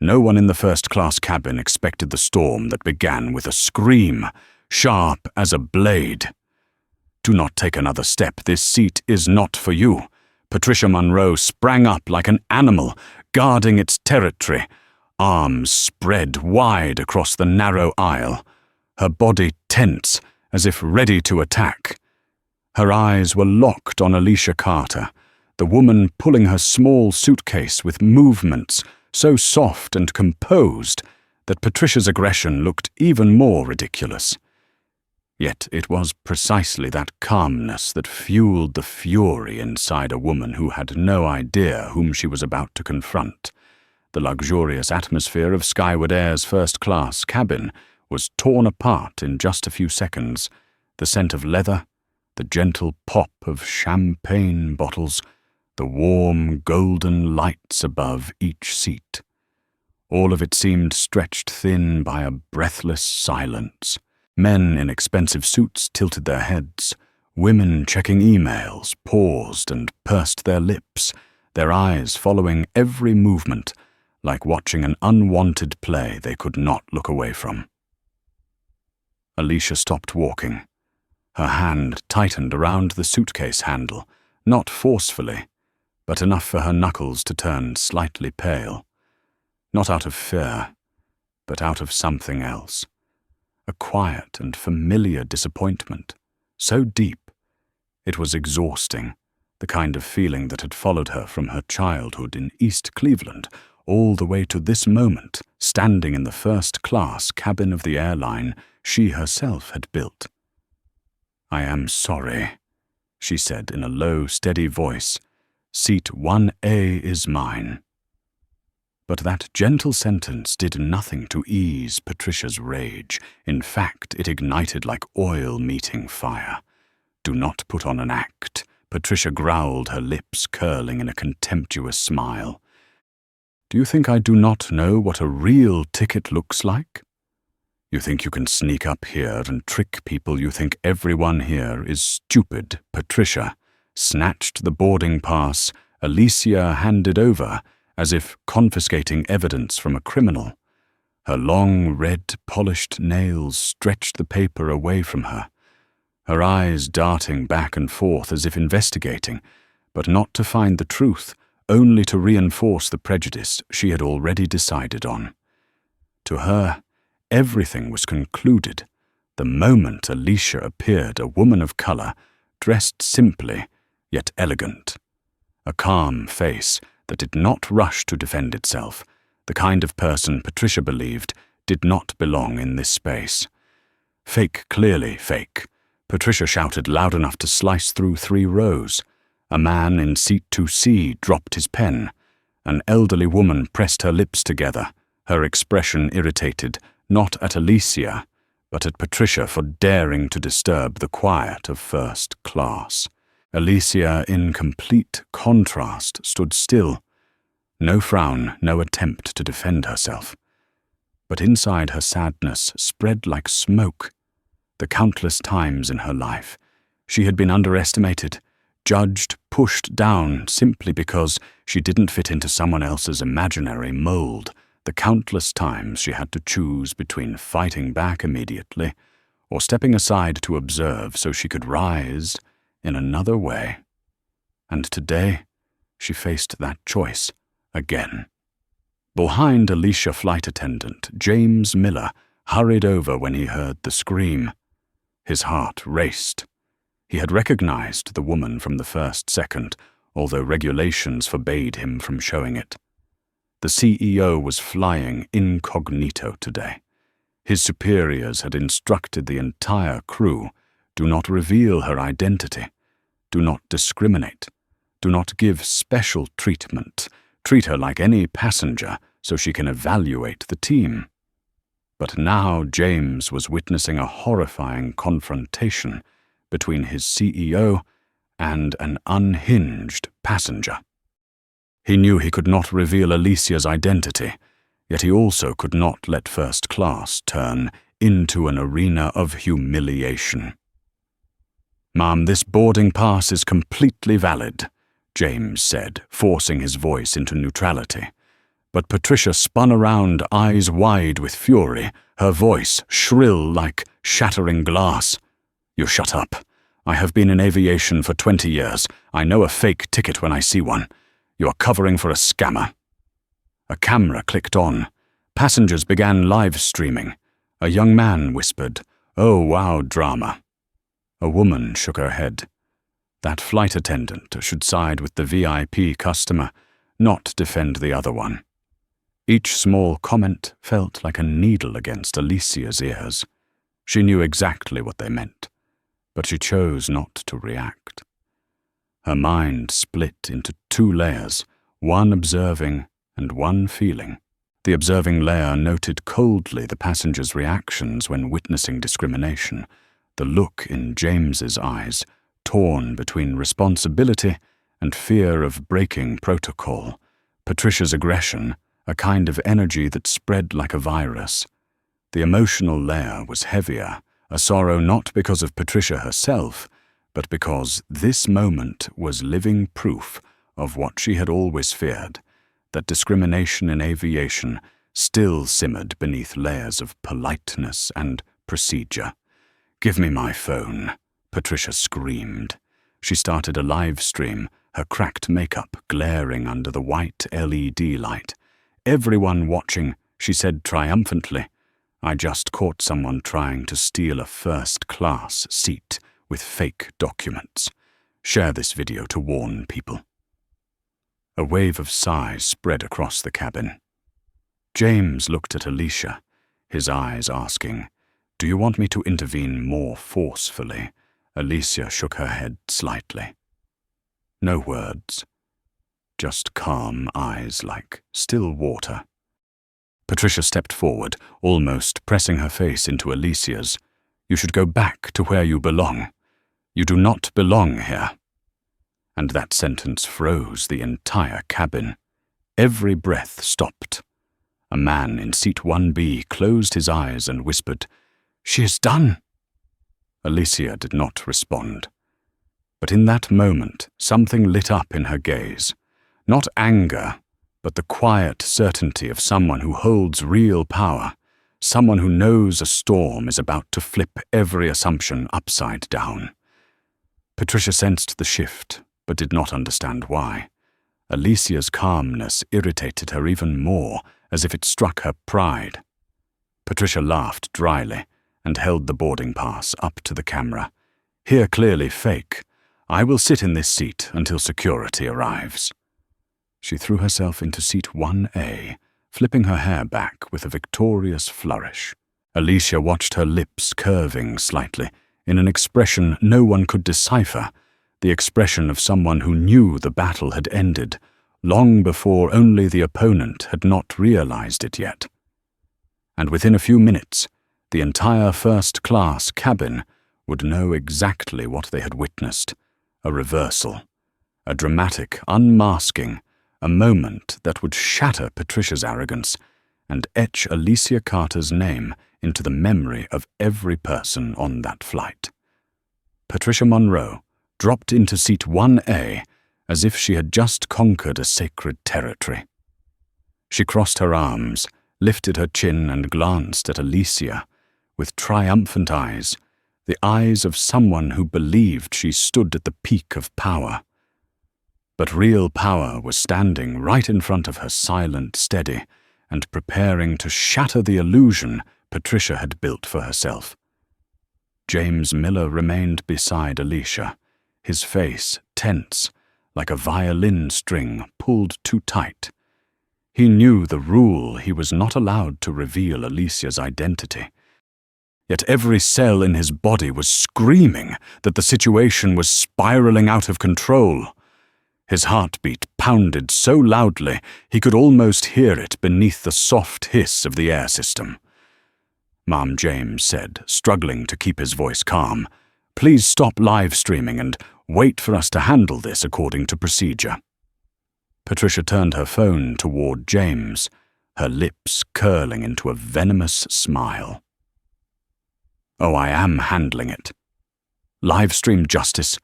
No one in the first-class cabin expected the storm that began with a scream, sharp as a blade. "Do not take another step. This seat is not for you." Patricia Munro sprang up like an animal, guarding its territory, arms spread wide across the narrow aisle, her body tense as if ready to attack. Her eyes were locked on Alicia Carter, the woman pulling her small suitcase with movements so soft and composed that Patricia's aggression looked even more ridiculous. Yet it was precisely that calmness that fueled the fury inside a woman who had no idea whom she was about to confront. The luxurious atmosphere of Skyward Air's first-class cabin was torn apart in just a few seconds. The scent of leather, the gentle pop of champagne bottles, the warm golden lights above each seat. All of it seemed stretched thin by a breathless silence. Men in expensive suits tilted their heads. Women checking emails paused and pursed their lips, their eyes following every movement, like watching an unwanted play they could not look away from. Alicia stopped walking. Her hand tightened around the suitcase handle, not forcefully, but enough for her knuckles to turn slightly pale. Not out of fear, but out of something else. A quiet and familiar disappointment, so deep it was exhausting, the kind of feeling that had followed her from her childhood in East Cleveland all the way to this moment, standing in the first-class cabin of the airline she herself had built. "I am sorry," she said in a low, steady voice. "Seat 1A is mine." But that gentle sentence did nothing to ease Patricia's rage. In fact, it ignited like oil meeting fire. "Do not put on an act," Patricia growled, her lips curling in a contemptuous smile. "Do you think I do not know what a real ticket looks like? You think you can sneak up here and trick people. You think everyone here is stupid." Patricia snatched the boarding pass Alicia handed over, as if confiscating evidence from a criminal. Her long, red, polished nails stretched the paper away from her, her eyes darting back and forth as if investigating, but not to find the truth, only to reinforce the prejudice she had already decided on. To her, everything was concluded the moment Alicia appeared, a woman of color, dressed simply, yet elegant. A calm face that did not rush to defend itself, the kind of person Patricia believed did not belong in this space. "Fake, clearly fake," Patricia shouted loud enough to slice through 3 rows. A man in seat 2C dropped his pen. An elderly woman pressed her lips together, her expression irritated, not at Alicia, but at Patricia for daring to disturb the quiet of first class. Alicia, in complete contrast, stood still. No frown, no attempt to defend herself. But inside her sadness spread like smoke. The countless times in her life she had been underestimated, judged, pushed down simply because she didn't fit into someone else's imaginary mold. The countless times she had to choose between fighting back immediately or stepping aside to observe so she could rise in another way. And today, she faced that choice again. Behind Alicia flight attendant James Miller hurried over when he heard the scream. His heart raced. He had recognized the woman from the first second, although regulations forbade him from showing it. The CEO was flying incognito today. His superiors had instructed the entire crew, do not reveal her identity. Do not discriminate. Do not give special treatment. Treat her like any passenger so she can evaluate the team. But now James was witnessing a horrifying confrontation between his CEO and an unhinged passenger. He knew he could not reveal Alicia's identity, yet he also could not let first class turn into an arena of humiliation. "Ma'am, this boarding pass is completely valid," James said, forcing his voice into neutrality. But Patricia spun around, eyes wide with fury, her voice shrill like shattering glass. "You shut up. I have been in aviation for 20 years. I know a fake ticket when I see one. You are covering for a scammer." A camera clicked on. Passengers began live streaming. A young man whispered, "Oh, wow, drama." A woman shook her head. That flight attendant should side with the VIP customer, not defend the other one. Each small comment felt like a needle against Alicia's ears. She knew exactly what they meant, but she chose not to react. Her mind split into two layers, one observing and one feeling. The observing layer noted coldly the passengers' reactions when witnessing discrimination, the look in James's eyes, torn between responsibility and fear of breaking protocol, Patricia's aggression, a kind of energy that spread like a virus. The emotional layer was heavier, a sorrow not because of Patricia herself, but because this moment was living proof of what she had always feared, that discrimination in aviation still simmered beneath layers of politeness and procedure. "Give me my phone," Patricia screamed. She started a live stream, her cracked makeup glaring under the white LED light. Everyone watching, she said triumphantly, "I just caught someone trying to steal a first-class seat with fake documents. Share this video to warn people." A wave of sighs spread across the cabin. James looked at Alicia, his eyes asking, "Do you want me to intervene more forcefully?" Alicia shook her head slightly. No words, just calm eyes like still water. Patricia stepped forward, almost pressing her face into Alicia's. "You should go back to where you belong. You do not belong here." And that sentence froze the entire cabin. Every breath stopped. A man in seat 1B closed his eyes and whispered, "She is done." Alicia did not respond. But in that moment, something lit up in her gaze. Not anger, but the quiet certainty of someone who holds real power, someone who knows a storm is about to flip every assumption upside down. Patricia sensed the shift, but did not understand why. Alicia's calmness irritated her even more, as if it struck her pride. Patricia laughed dryly and held the boarding pass up to the camera. "Here clearly fake. I will sit in this seat until security arrives." She threw herself into seat 1A, flipping her hair back with a victorious flourish. Alicia watched her lips curving slightly, in an expression no one could decipher, the expression of someone who knew the battle had ended, long before only the opponent had not realized it yet. And within a few minutes, the entire first-class cabin would know exactly what they had witnessed, a reversal, a dramatic unmasking, a moment that would shatter Patricia's arrogance and etch Alicia Carter's name into the memory of every person on that flight. Patricia Monroe dropped into seat 1A as if she had just conquered a sacred territory. She crossed her arms, lifted her chin and glanced at Alicia with triumphant eyes, the eyes of someone who believed she stood at the peak of power. But real power was standing right in front of her, silent, steady, and preparing to shatter the illusion Patricia had built for herself. James Miller remained beside Alicia, his face tense, like a violin string pulled too tight. He knew the rule: he was not allowed to reveal Alicia's identity. Yet every cell in his body was screaming that the situation was spiraling out of control. His heartbeat pounded so loudly he could almost hear it beneath the soft hiss of the air system. Mom James said, struggling to keep his voice calm, "Please stop live streaming and wait for us to handle this according to procedure." Patricia turned her phone toward James, her lips curling into a venomous smile. "Oh, I am handling it. Live stream justice.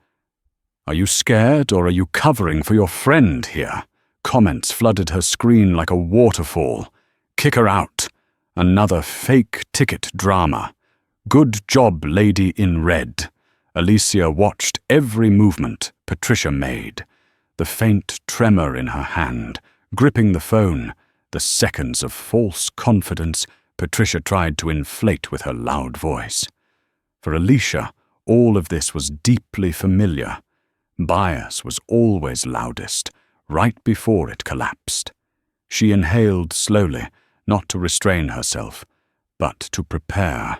Are you scared or are you covering for your friend here?" comments flooded her screen like a waterfall. Kick her out. Another fake ticket drama. Good job, lady in red. Alicia watched every movement Patricia made. The faint tremor in her hand, gripping the phone, the seconds of false confidence Patricia tried to inflate with her loud voice. For Alicia, all of this was deeply familiar. Bias was always loudest, right before it collapsed. She inhaled slowly, not to restrain herself, but to prepare.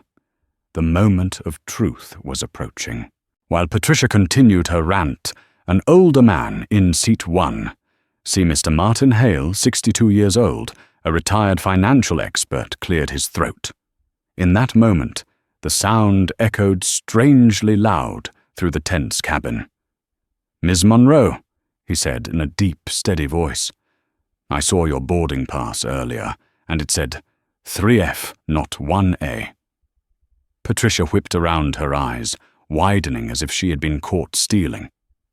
The moment of truth was approaching. While Patricia continued her rant, an older man in seat 1, see Mr. Martin Hale, 62 years old, a retired financial expert, cleared his throat. In that moment, the sound echoed strangely loud through the tense cabin. "Ms. Monroe," he said in a deep, steady voice. "I saw your boarding pass earlier, and it said 3F, not 1A. Patricia whipped around her eyes, widening as if she had been caught stealing.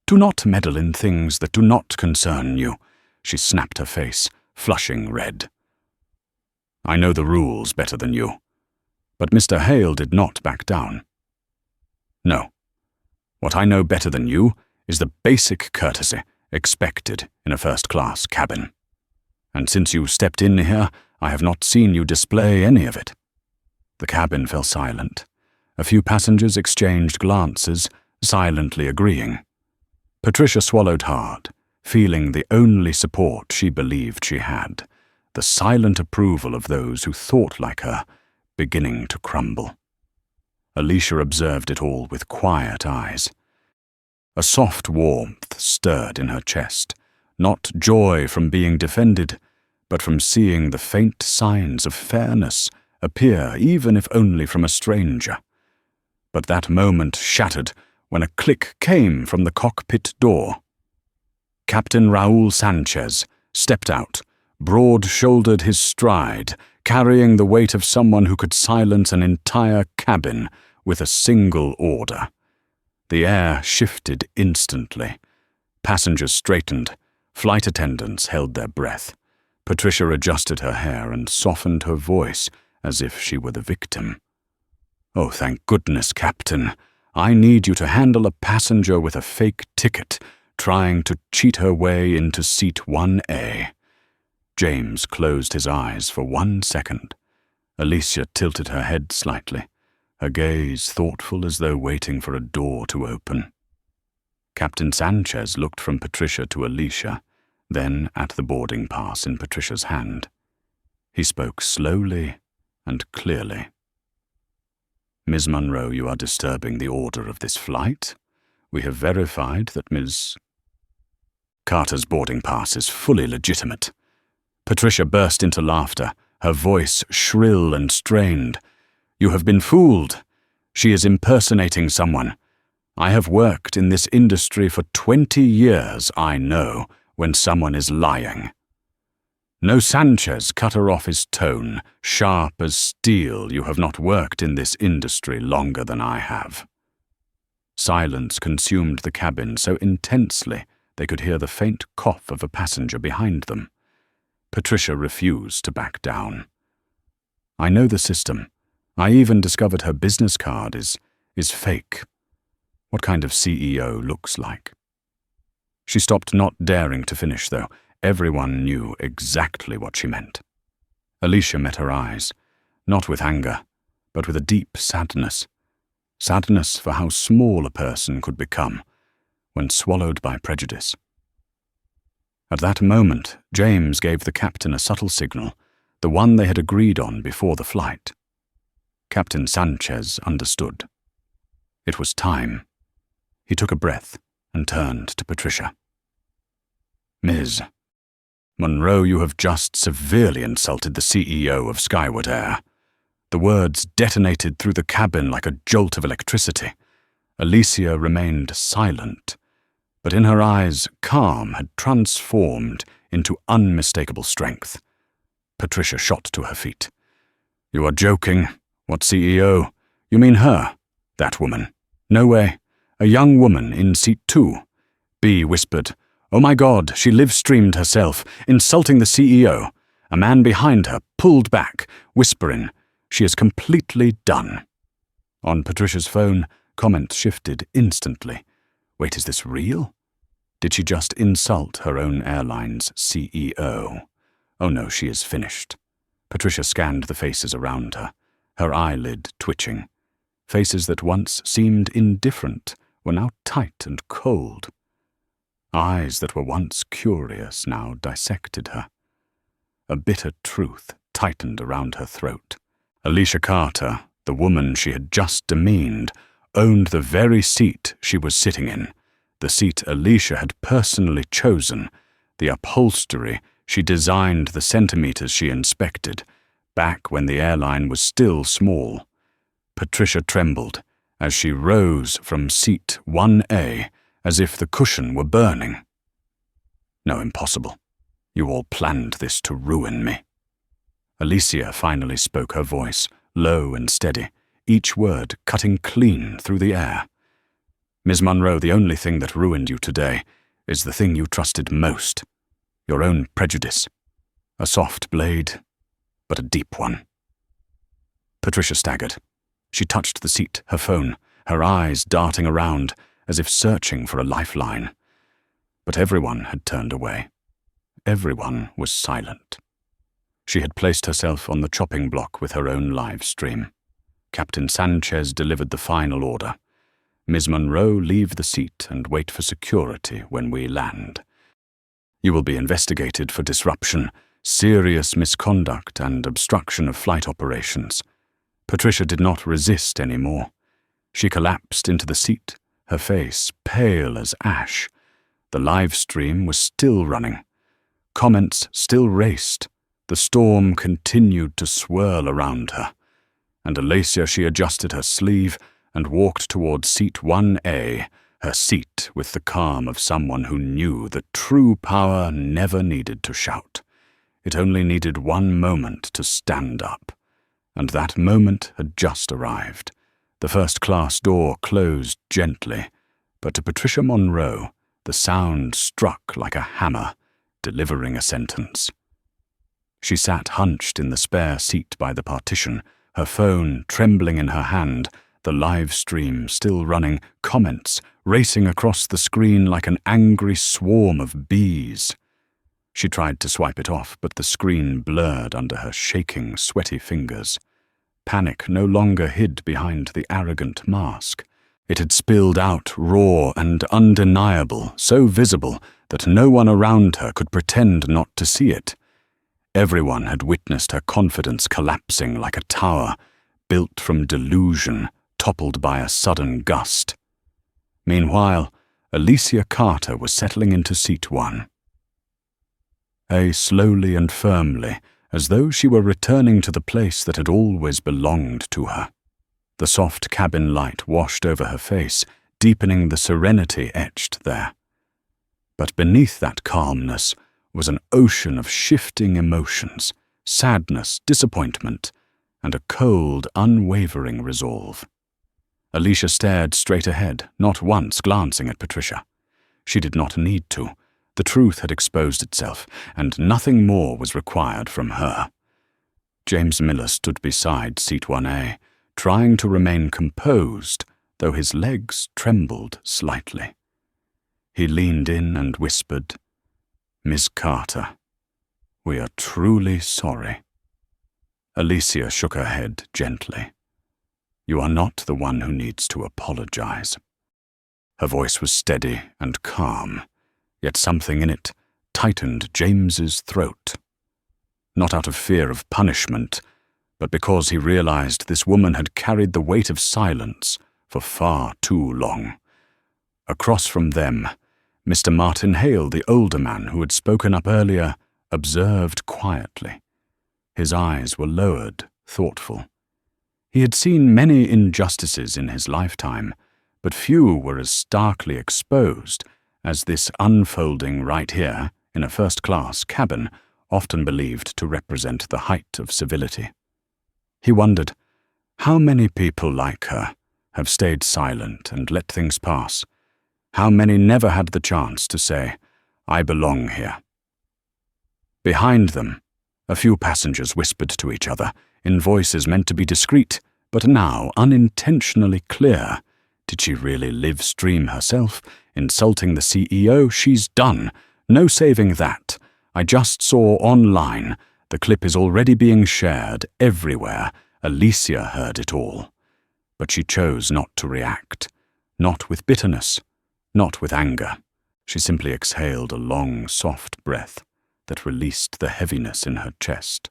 "Do not meddle in things that do not concern you," she snapped her face, flushing red. "I know the rules better than you." But Mr. Hale did not back down. "No. What I know better than you is the basic courtesy expected in a first-class cabin. And since you stepped in here, I have not seen you display any of it." The cabin fell silent. A few passengers exchanged glances, silently agreeing. Patricia swallowed hard, feeling the only support she believed she had, the silent approval of those who thought like her, beginning to crumble. Alicia observed it all with quiet eyes. A soft warmth stirred in her chest, not joy from being defended, but from seeing the faint signs of fairness appear even if only from a stranger. But that moment shattered when a click came from the cockpit door. Captain Raúl Sanchez stepped out, broad-shouldered his stride, carrying the weight of someone who could silence an entire cabin with a single order. The air shifted instantly. Passengers straightened. Flight attendants held their breath. Patricia adjusted her hair and softened her voice as if she were the victim. "Oh, thank goodness, Captain. I need you to handle a passenger with a fake ticket, trying to cheat her way into seat 1A. James closed his eyes for 1 second. Alicia tilted her head slightly, her gaze thoughtful as though waiting for a door to open. Captain Sanchez looked from Patricia to Alicia, then at the boarding pass in Patricia's hand. He spoke slowly and clearly. "Ms. Monroe, you are disturbing the order of this flight. We have verified that Ms. Carter's boarding pass is fully legitimate." Patricia burst into laughter, her voice shrill and strained. "You have been fooled. She is impersonating someone. I have worked in this industry for 20 years. I know when someone is lying." "No, Sanchez," cut her off, his tone sharp as steel. "You have not worked in this industry longer than I have." Silence consumed the cabin so intensely they could hear the faint cough of a passenger behind them. Patricia refused to back down. "I know the system. I even discovered her business card is fake. What kind of CEO looks like?" She stopped, not daring to finish, though. Everyone knew exactly what she meant. Alicia met her eyes, not with anger, but with a deep sadness. Sadness for how small a person could become when swallowed by prejudice. At that moment, James gave the captain a subtle signal, the one they had agreed on before the flight. Captain Sanchez understood. It was time. He took a breath and turned to Patricia. "Ms. Monroe, you have just severely insulted the CEO of Skyward Air." The words detonated through the cabin like a jolt of electricity. Alicia remained silent, but in her eyes, calm had transformed into unmistakable strength. Patricia shot to her feet. "You are joking. What CEO? You mean her? That woman?" "No way. A young woman in seat 2. B whispered, Oh my God, she live-streamed herself, insulting the CEO. A man behind her pulled back, whispering, "She is completely done." On Patricia's phone, comments shifted instantly. Wait, is this real? Did she just insult her own airline's CEO? Oh no, she is finished. Patricia scanned the faces around her, her eyelid twitching. Faces that once seemed indifferent were now tight and cold. Eyes that were once curious now dissected her. A bitter truth tightened around her throat. Alicia Carter, the woman she had just demeaned, owned the very seat she was sitting in, the seat Alicia had personally chosen, the upholstery she designed, the centimeters she inspected, back when the airline was still small. Patricia trembled as she rose from seat 1A as if the cushion were burning. No, impossible. You all planned this to ruin me. Alicia finally spoke, her voice low and steady, each word cutting clean through the air. Ms. Monroe, the only thing that ruined you today is the thing you trusted most, your own prejudice. A soft blade, but a deep one. Patricia staggered. She touched the seat, her phone, her eyes darting around as if searching for a lifeline. But everyone had turned away. Everyone was silent. She had placed herself on the chopping block with her own live stream. Captain Sanchez delivered the final order. Ms. Monroe, leave the seat and wait for security when we land. You will be investigated for disruption, serious misconduct, and obstruction of flight operations. Patricia did not resist anymore. She collapsed into the seat, her face pale as ash. The live stream was still running. Comments still raced. The storm continued to swirl around her. And Alicia, she adjusted her sleeve and walked toward seat 1A, her seat with the calm of someone who knew that true power never needed to shout. It only needed one moment to stand up. And that moment had just arrived. The first-class door closed gently, but to Patricia Monroe, the sound struck like a hammer, delivering a sentence. She sat hunched in the spare seat by the partition, her phone trembling in her hand, the live stream still running, comments racing across the screen like an angry swarm of bees. She tried to swipe it off, but the screen blurred under her shaking, sweaty fingers. Panic no longer hid behind the arrogant mask. It had spilled out raw and undeniable, so visible that no one around her could pretend not to see it. Everyone had witnessed her confidence collapsing like a tower, built from delusion, toppled by a sudden gust. Meanwhile, Alicia Carter was settling into seat 1. Slowly and firmly, as though she were returning to the place that had always belonged to her. The soft cabin light washed over her face, deepening the serenity etched there. But beneath that calmness was an ocean of shifting emotions, sadness, disappointment, and a cold, unwavering resolve. Alicia stared straight ahead, not once glancing at Patricia. She did not need to. The truth had exposed itself, and nothing more was required from her. James Miller stood beside seat 1A, trying to remain composed, though his legs trembled slightly. He leaned in and whispered, "Miss Carter, we are truly sorry." Alicia shook her head gently. "You are not the one who needs to apologize." Her voice was steady and calm, yet something in it tightened James's throat. Not out of fear of punishment, but because he realized this woman had carried the weight of silence for far too long. Across from them, Mr. Martin Hale, the older man who had spoken up earlier, observed quietly. His eyes were lowered, thoughtful. He had seen many injustices in his lifetime, but few were as starkly exposed as this unfolding right here in a first-class cabin, often believed to represent the height of civility. He wondered, how many people like her have stayed silent and let things pass? How many never had the chance to say, I belong here." Behind them, a few passengers whispered to each other, in voices meant to be discreet, but now unintentionally clear. Did she really live stream herself? Insulting the CEO? She's done. No saving that. I just saw online. The clip is already being shared everywhere. Alicia heard it all. But she chose not to react. Not with bitterness. Not with anger. She simply exhaled a long, soft breath that released the heaviness in her chest.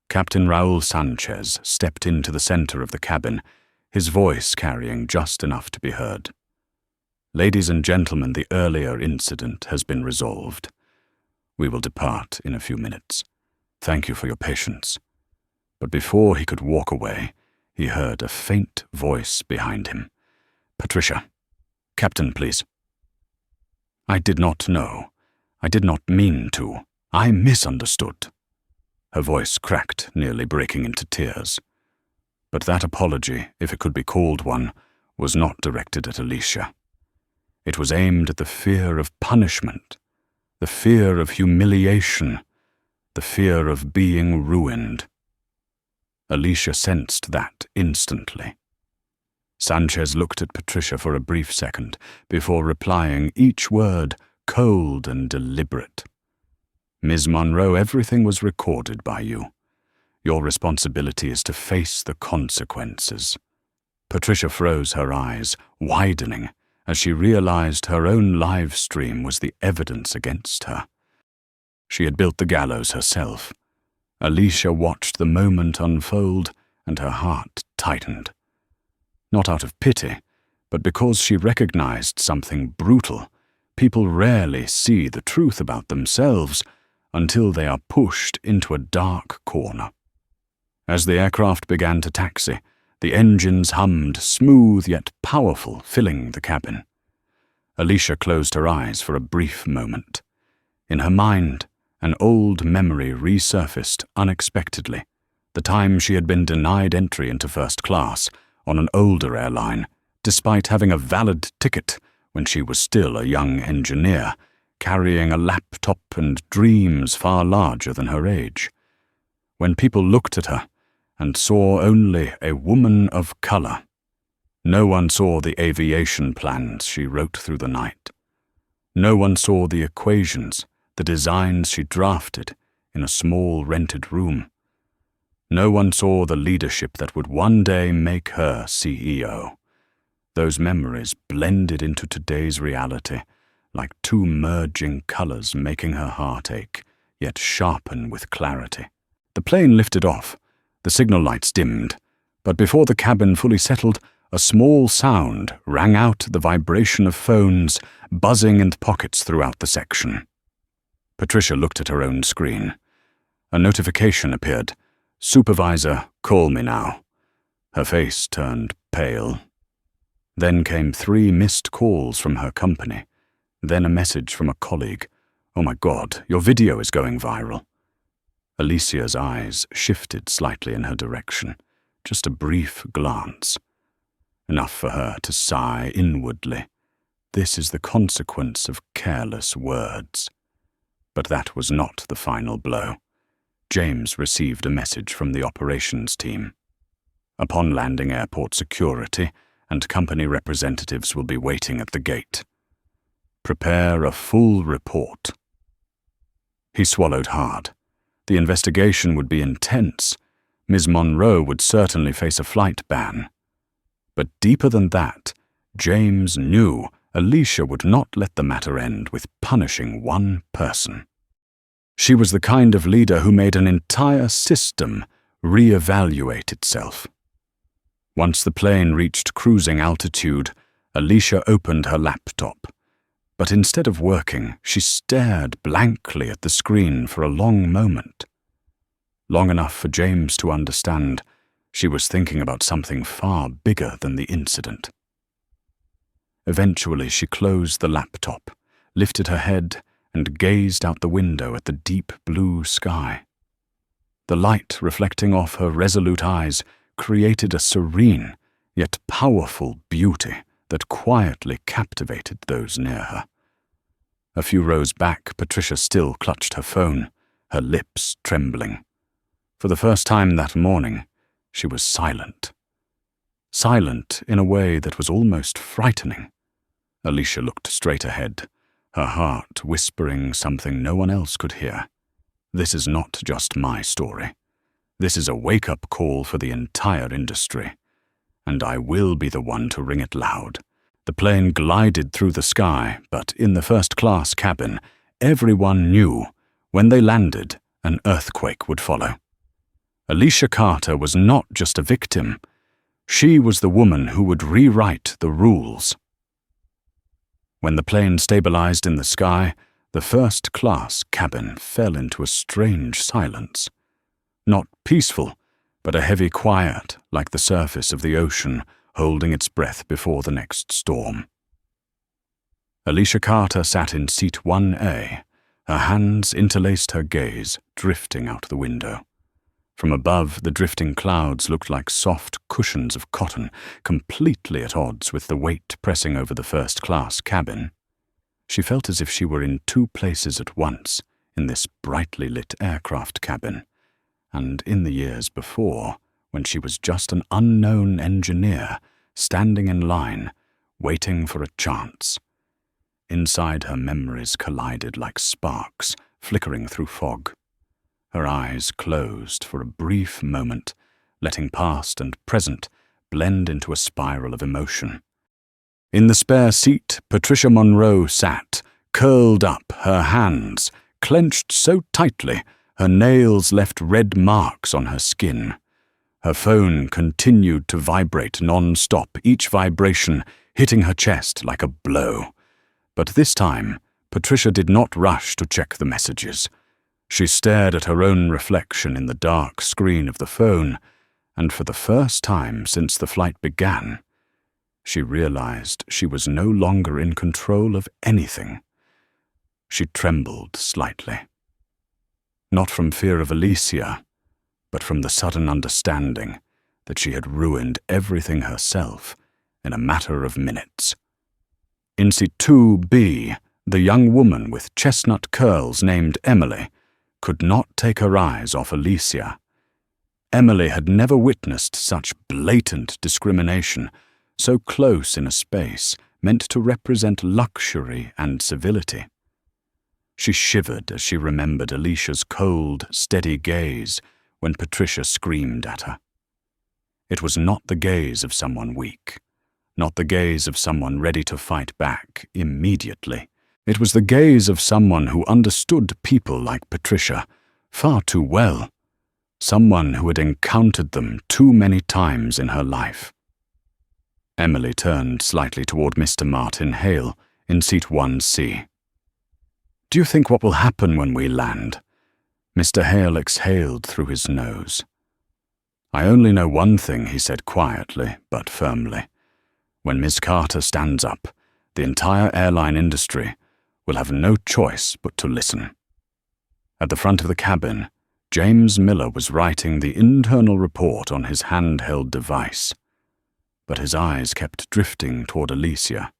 Captain Raul Sanchez stepped into the center of the cabin, his voice carrying just enough to be heard. "Ladies and gentlemen, the earlier incident has been resolved. We will depart in a few minutes. Thank you for your patience." But before he could walk away, he heard a faint voice behind him. "Patricia. Captain, please." "I did not know. I did not mean to. I misunderstood." Her voice cracked, nearly breaking into tears. But that apology, if it could be called one, was not directed at Alicia. It was aimed at the fear of punishment, the fear of humiliation, the fear of being ruined. Alicia sensed that instantly. Sanchez looked at Patricia for a brief second before replying, each word cold and deliberate. "Ms. Monroe, everything was recorded by you. Your responsibility is to face the consequences." Patricia froze, her eyes widening as she realized her own live stream was the evidence against her. She had built the gallows herself. Alicia watched the moment unfold, and her heart tightened. Not out of pity, but because she recognized something brutal. People rarely see the truth about themselves until they are pushed into a dark corner. As the aircraft began to taxi, the engines hummed, smooth yet powerful, filling the cabin. Alicia closed her eyes for a brief moment. In her mind, an old memory resurfaced unexpectedly, the time she had been denied entry into first class on an older airline, despite having a valid ticket when she was still a young engineer, carrying a laptop and dreams far larger than her age. When people looked at her and saw only a woman of color, no one saw the aviation plans she wrote through the night. No one saw the equations, the designs she drafted in a small rented room. No one saw the leadership that would one day make her CEO. Those memories blended into today's reality, like two merging colors making her heart ache, yet sharpen with clarity. The plane lifted off. The signal lights dimmed, but before the cabin fully settled, a small sound rang out, the vibration of phones buzzing in pockets throughout the section. Patricia looked at her own screen. A notification appeared. "Supervisor, call me now." Her face turned pale. Then came 3 missed calls from her company. Then a message from a colleague. "Oh my God, your video is going viral." Alicia's eyes shifted slightly in her direction. Just a brief glance. Enough for her to sigh inwardly. This is the consequence of careless words. But that was not the final blow. James received a message from the operations team. Upon landing, airport security and company representatives will be waiting at the gate. Prepare a full report. He swallowed hard. The investigation would be intense. Ms. Monroe would certainly face a flight ban. But deeper than that, James knew Alicia would not let the matter end with punishing one person. She was the kind of leader who made an entire system reevaluate itself. Once the plane reached cruising altitude, Alicia opened her laptop. But instead of working, she stared blankly at the screen for a long moment. Long enough for James to understand she was thinking about something far bigger than the incident. Eventually, she closed the laptop, lifted her head, and gazed out the window at the deep blue sky. The light reflecting off her resolute eyes created a serene, yet powerful beauty that quietly captivated those near her. A few rows back, Patricia still clutched her phone, her lips trembling. For the first time that morning, she was silent. Silent in a way that was almost frightening. Alicia looked straight ahead, her heart whispering something no one else could hear. This is not just my story. This is a wake-up call for the entire industry. And I will be the one to ring it loud. The plane glided through the sky, but in the first-class cabin, everyone knew when they landed, an earthquake would follow. Alicia Carter was not just a victim. She was the woman who would rewrite the rules. When the plane stabilized in the sky, the first-class cabin fell into a strange silence. Not peaceful, but a heavy quiet like the surface of the ocean holding its breath before the next storm. Alicia Carter sat in seat 1A. Her hands interlaced her gaze, drifting out the window. From above, the drifting clouds looked like soft cushions of cotton, completely at odds with the weight pressing over the first-class cabin. She felt as if she were in two places at once, in this brightly lit aircraft cabin, and in the years before, when she was just an unknown engineer, standing in line, waiting for a chance. Inside, her memories collided like sparks, flickering through fog. Her eyes closed for a brief moment, letting past and present blend into a spiral of emotion. In the spare seat, Patricia Monroe sat, curled up, her hands clenched so tightly her nails left red marks on her skin. Her phone continued to vibrate non-stop, each vibration hitting her chest like a blow. But this time, Patricia did not rush to check the messages. She stared at her own reflection in the dark screen of the phone, and for the first time since the flight began, she realized she was no longer in control of anything. She trembled slightly. Not from fear of Alicia, but from the sudden understanding that she had ruined everything herself in a matter of minutes. In seat 2B, the young woman with chestnut curls named Emily could not take her eyes off Alicia. Emily had never witnessed such blatant discrimination, so close in a space meant to represent luxury and civility. She shivered as she remembered Alicia's cold, steady gaze when Patricia screamed at her. It was not the gaze of someone weak, not the gaze of someone ready to fight back immediately. It was the gaze of someone who understood people like Patricia far too well, someone who had encountered them too many times in her life. Emily turned slightly toward Mr. Martin Hale in seat 1C. "Do you think what will happen when we land?" Mr. Hale exhaled through his nose. "I only know one thing," he said quietly but firmly. "When Miss Carter stands up, the entire airline industry will have no choice but to listen." At the front of the cabin, James Miller was writing the internal report on his handheld device. But his eyes kept drifting toward Alicia.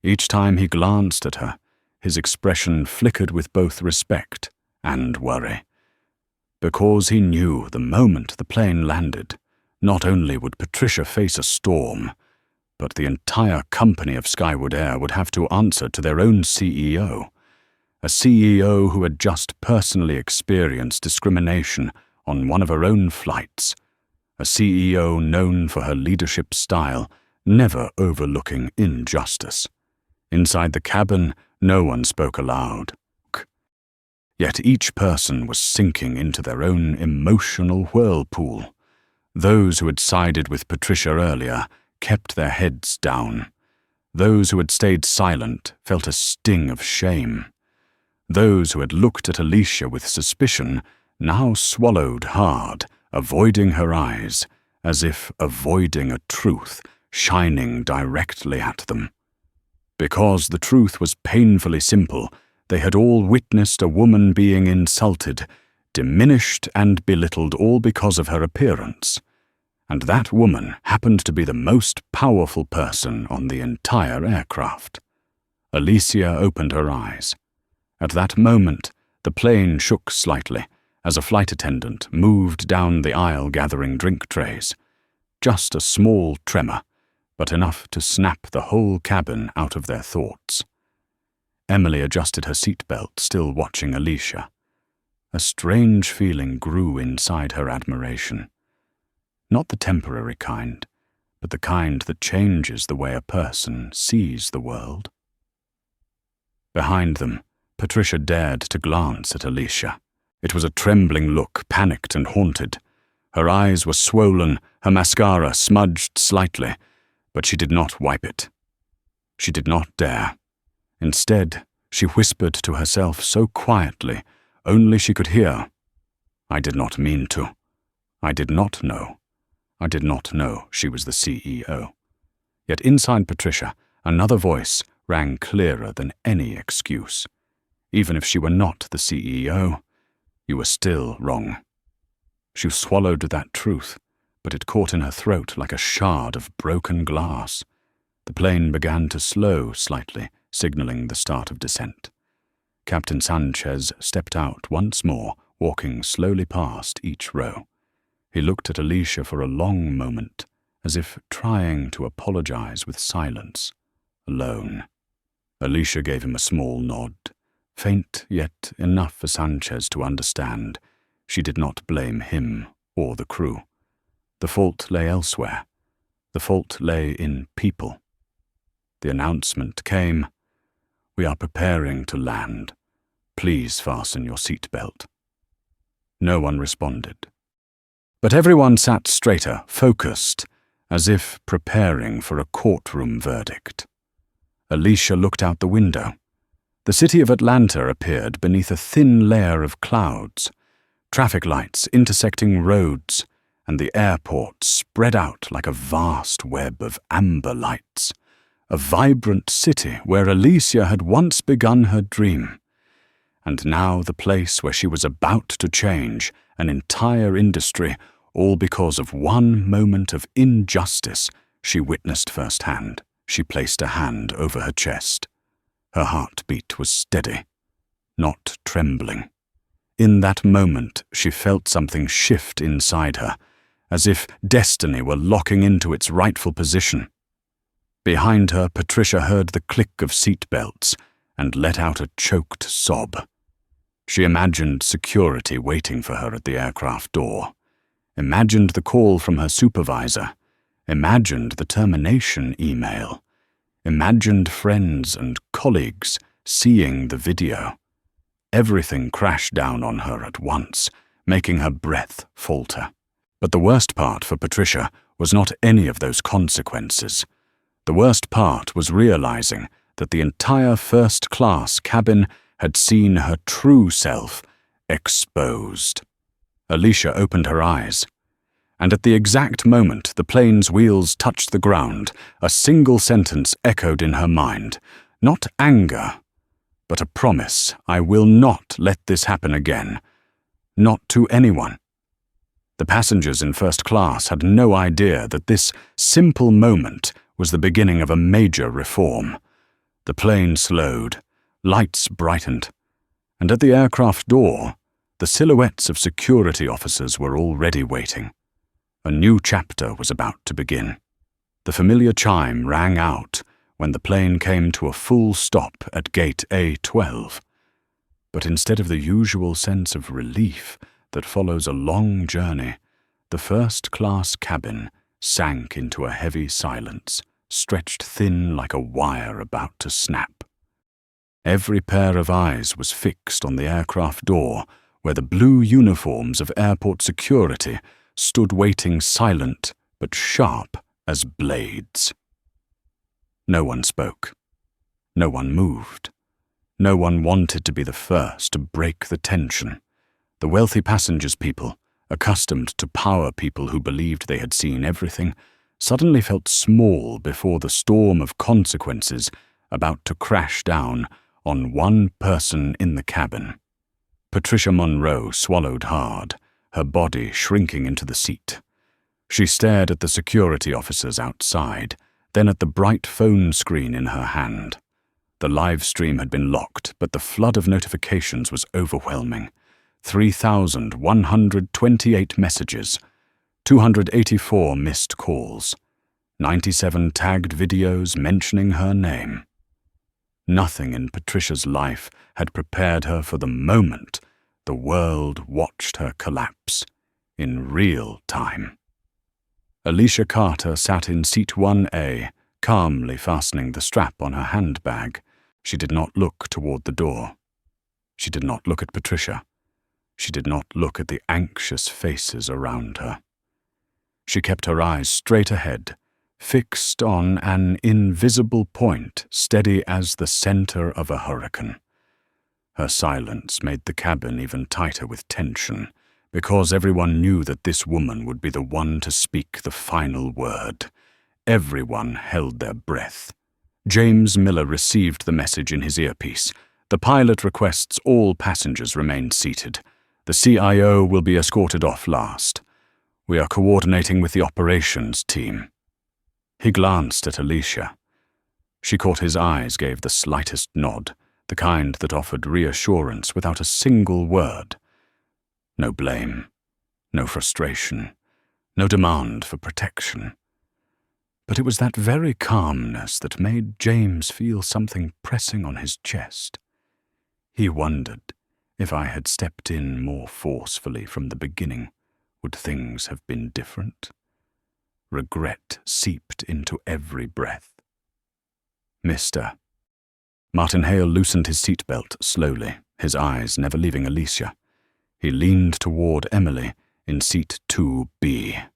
Each time he glanced at her, his expression flickered with both respect and worry. Because he knew the moment the plane landed, not only would Patricia face a storm, but the entire company of Skywood Air would have to answer to their own CEO, a CEO who had just personally experienced discrimination on one of her own flights, a CEO known for her leadership style, never overlooking injustice. Inside the cabin, no one spoke aloud. Yet each person was sinking into their own emotional whirlpool. Those who had sided with Patricia earlier kept their heads down. Those who had stayed silent felt a sting of shame. Those who had looked at Alicia with suspicion now swallowed hard, avoiding her eyes, as if avoiding a truth shining directly at them. Because the truth was painfully simple, they had all witnessed a woman being insulted, diminished and belittled all because of her appearance. And that woman happened to be the most powerful person on the entire aircraft. Alicia opened her eyes, At that moment, the plane shook slightly as a flight attendant moved down the aisle gathering drink trays. Just a small tremor, but enough to snap the whole cabin out of their thoughts. Emily adjusted her seatbelt, still watching Alicia. A strange feeling grew inside her admiration. Not the temporary kind, but the kind that changes the way a person sees the world. Behind them, Patricia dared to glance at Alicia. It was a trembling look, panicked and haunted. Her eyes were swollen, her mascara smudged slightly, but she did not wipe it. She did not dare. Instead, she whispered to herself so quietly, only she could hear. I did not mean to. I did not know. I did not know she was the CEO. Yet inside Patricia, another voice rang clearer than any excuse. Even if she were not the CEO, you were still wrong. She swallowed that truth, but it caught in her throat like a shard of broken glass. The plane began to slow slightly, signaling the start of descent. Captain Sanchez stepped out once more, walking slowly past each row. He looked at Alicia for a long moment, as if trying to apologize with silence, alone. Alicia gave him a small nod, faint yet enough for Sanchez to understand. She did not blame him or the crew. The fault lay elsewhere. The fault lay in people. The announcement came, "We are preparing to land. Please fasten your seatbelt." No one responded. But everyone sat straighter, focused, as if preparing for a courtroom verdict. Alicia looked out the window. The city of Atlanta appeared beneath a thin layer of clouds, traffic lights intersecting roads, and the airport spread out like a vast web of amber lights. A vibrant city where Alicia had once begun her dream. And now the place where she was about to change an entire industry, all because of one moment of injustice she witnessed firsthand. She placed a hand over her chest. Her heartbeat was steady, not trembling. In that moment, she felt something shift inside her, as if destiny were locking into its rightful position. Behind her, Patricia heard the click of seatbelts and let out a choked sob. She imagined security waiting for her at the aircraft door, imagined the call from her supervisor, imagined the termination email, imagined friends and colleagues seeing the video. Everything crashed down on her at once, making her breath falter. But the worst part for Patricia was not any of those consequences. The worst part was realizing that the entire first-class cabin had seen her true self exposed. Alicia opened her eyes, and at the exact moment the plane's wheels touched the ground, a single sentence echoed in her mind. Not anger, but a promise: I will not let this happen again. Not to anyone. The passengers in first class had no idea that this simple moment was the beginning of a major reform. The plane slowed, lights brightened, and at the aircraft door, the silhouettes of security officers were already waiting. A new chapter was about to begin. The familiar chime rang out when the plane came to a full stop at gate A12. But instead of the usual sense of relief that follows a long journey, the first-class cabin sank into a heavy silence, stretched thin like a wire about to snap. Every pair of eyes was fixed on the aircraft door, where the blue uniforms of airport security stood waiting, silent but sharp as blades. No one spoke. No one moved. No one wanted to be the first to break the tension. The wealthy passengers people, accustomed to power people who believed they had seen everything, suddenly felt small before the storm of consequences about to crash down on one person in the cabin. Patricia Monroe swallowed hard, her body shrinking into the seat. She stared at the security officers outside, then at the bright phone screen in her hand. The live stream had been locked, but the flood of notifications was overwhelming. 3,128 messages, 284 missed calls, 97 tagged videos mentioning her name. Nothing in Patricia's life had prepared her for the moment the world watched her collapse in real time. Alicia Carter sat in seat 1A, calmly fastening the strap on her handbag. She did not look toward the door. She did not look at Patricia. She did not look at the anxious faces around her. She kept her eyes straight ahead, fixed on an invisible point, steady as the center of a hurricane. Her silence made the cabin even tighter with tension, because everyone knew that this woman would be the one to speak the final word. Everyone held their breath. James Miller received the message in his earpiece. The pilot requests all passengers remain seated. The CIO will be escorted off last. We are coordinating with the operations team. He glanced at Alicia. She caught his eyes, gave the slightest nod, the kind that offered reassurance without a single word. No blame, no frustration, no demand for protection. But it was that very calmness that made James feel something pressing on his chest. He wondered, if I had stepped in more forcefully from the beginning, would things have been different? Regret seeped into every breath. Mister. Martin Hale loosened his seatbelt slowly, his eyes never leaving Alicia. He leaned toward Emily in seat 2B.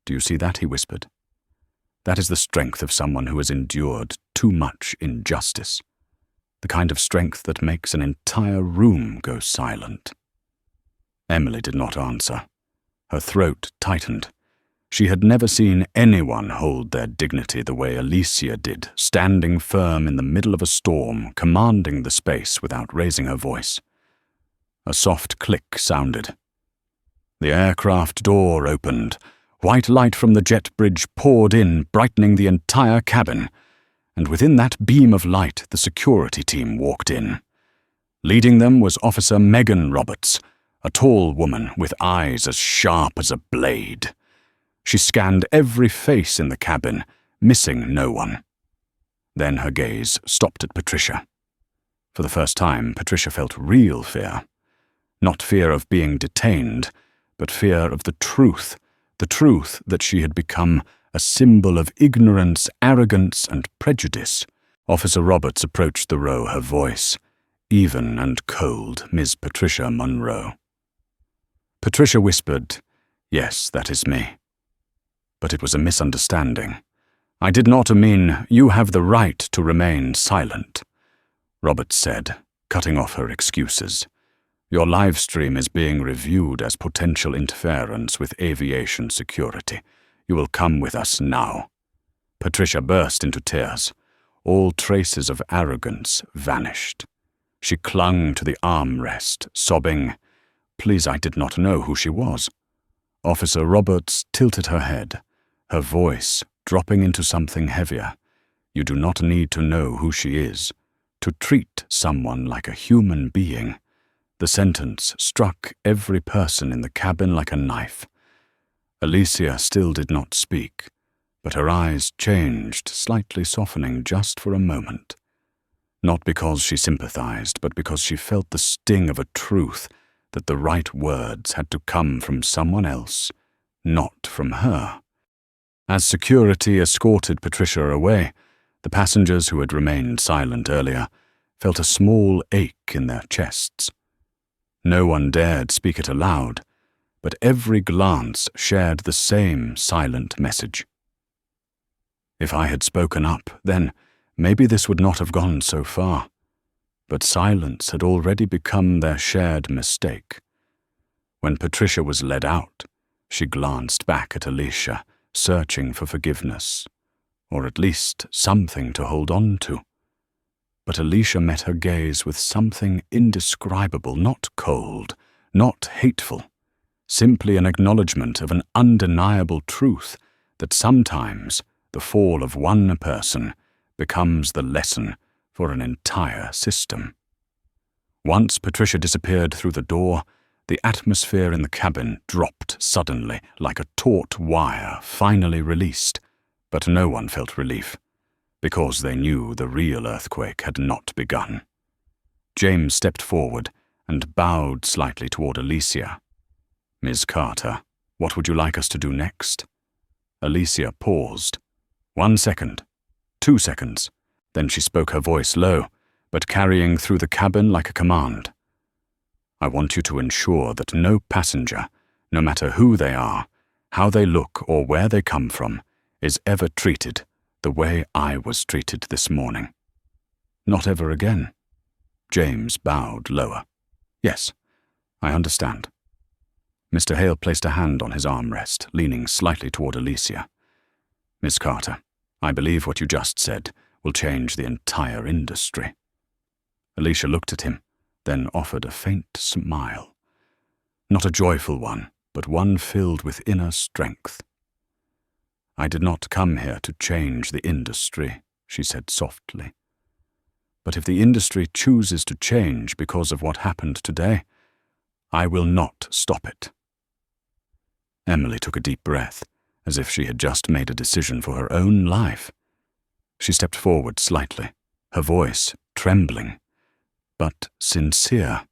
Do you see that? He whispered. That is the strength of someone who has endured too much injustice. The kind of strength that makes an entire room go silent. Emily did not answer. Her throat tightened. She had never seen anyone hold their dignity the way Alicia did, standing firm in the middle of a storm, commanding the space without raising her voice. A soft click sounded. The aircraft door opened. White light from the jet bridge poured in, brightening the entire cabin. And within that beam of light, the security team walked in. Leading them was Officer Megan Roberts, a tall woman with eyes as sharp as a blade. She scanned every face in the cabin, missing no one. Then her gaze stopped at Patricia. For the first time, Patricia felt real fear. Not fear of being detained, but fear of the truth that she had become a symbol of ignorance, arrogance, and prejudice. Officer Roberts approached the row, her voice even and cold, Ms. Patricia Monroe. Patricia whispered, "Yes, that is me." But it was a misunderstanding. "I did not mean you have the right to remain silent," Roberts said, cutting off her excuses. "Your live stream is being reviewed as potential interference with aviation security. You will come with us now." Patricia burst into tears. All traces of arrogance vanished. She clung to the armrest, sobbing, "Please, I did not know who she was." Officer Roberts tilted her head, her voice dropping into something heavier. "You do not need to know who she is, to treat someone like a human being." The sentence struck every person in the cabin like a knife. Alicia still did not speak, but her eyes changed, slightly softening just for a moment. Not because she sympathized, but because she felt the sting of a truth that the right words had to come from someone else, not from her. As security escorted Patricia away, the passengers who had remained silent earlier felt a small ache in their chests. No one dared speak it aloud, but every glance shared the same silent message. If I had spoken up, then maybe this would not have gone so far. But silence had already become their shared mistake. When Patricia was led out, she glanced back at Alicia, searching for forgiveness, or at least something to hold on to. But Alicia met her gaze with something indescribable, not cold, not hateful, simply an acknowledgement of an undeniable truth that sometimes the fall of one person becomes the lesson for an entire system. Once Patricia disappeared through the door, the atmosphere in the cabin dropped suddenly, like a taut wire finally released, but no one felt relief, because they knew the real earthquake had not begun. James stepped forward and bowed slightly toward Alicia. "Ms. Carter, what would you like us to do next?" Alicia paused. 1 second, 2 seconds. Then she spoke, her voice low, but carrying through the cabin like a command. "I want you to ensure that no passenger, no matter who they are, how they look, or where they come from, is ever treated the way I was treated this morning." "Not ever again?" James bowed lower. "Yes, I understand." Mr. Hale placed a hand on his armrest, leaning slightly toward Alicia. "Miss Carter, I believe what you just said will change the entire industry." Alicia looked at him, then offered a faint smile. Not a joyful one, but one filled with inner strength. "I did not come here to change the industry," she said softly. "But if the industry chooses to change because of what happened today, I will not stop it." Emily took a deep breath, as if she had just made a decision for her own life. She stepped forward slightly, her voice trembling, but sincere.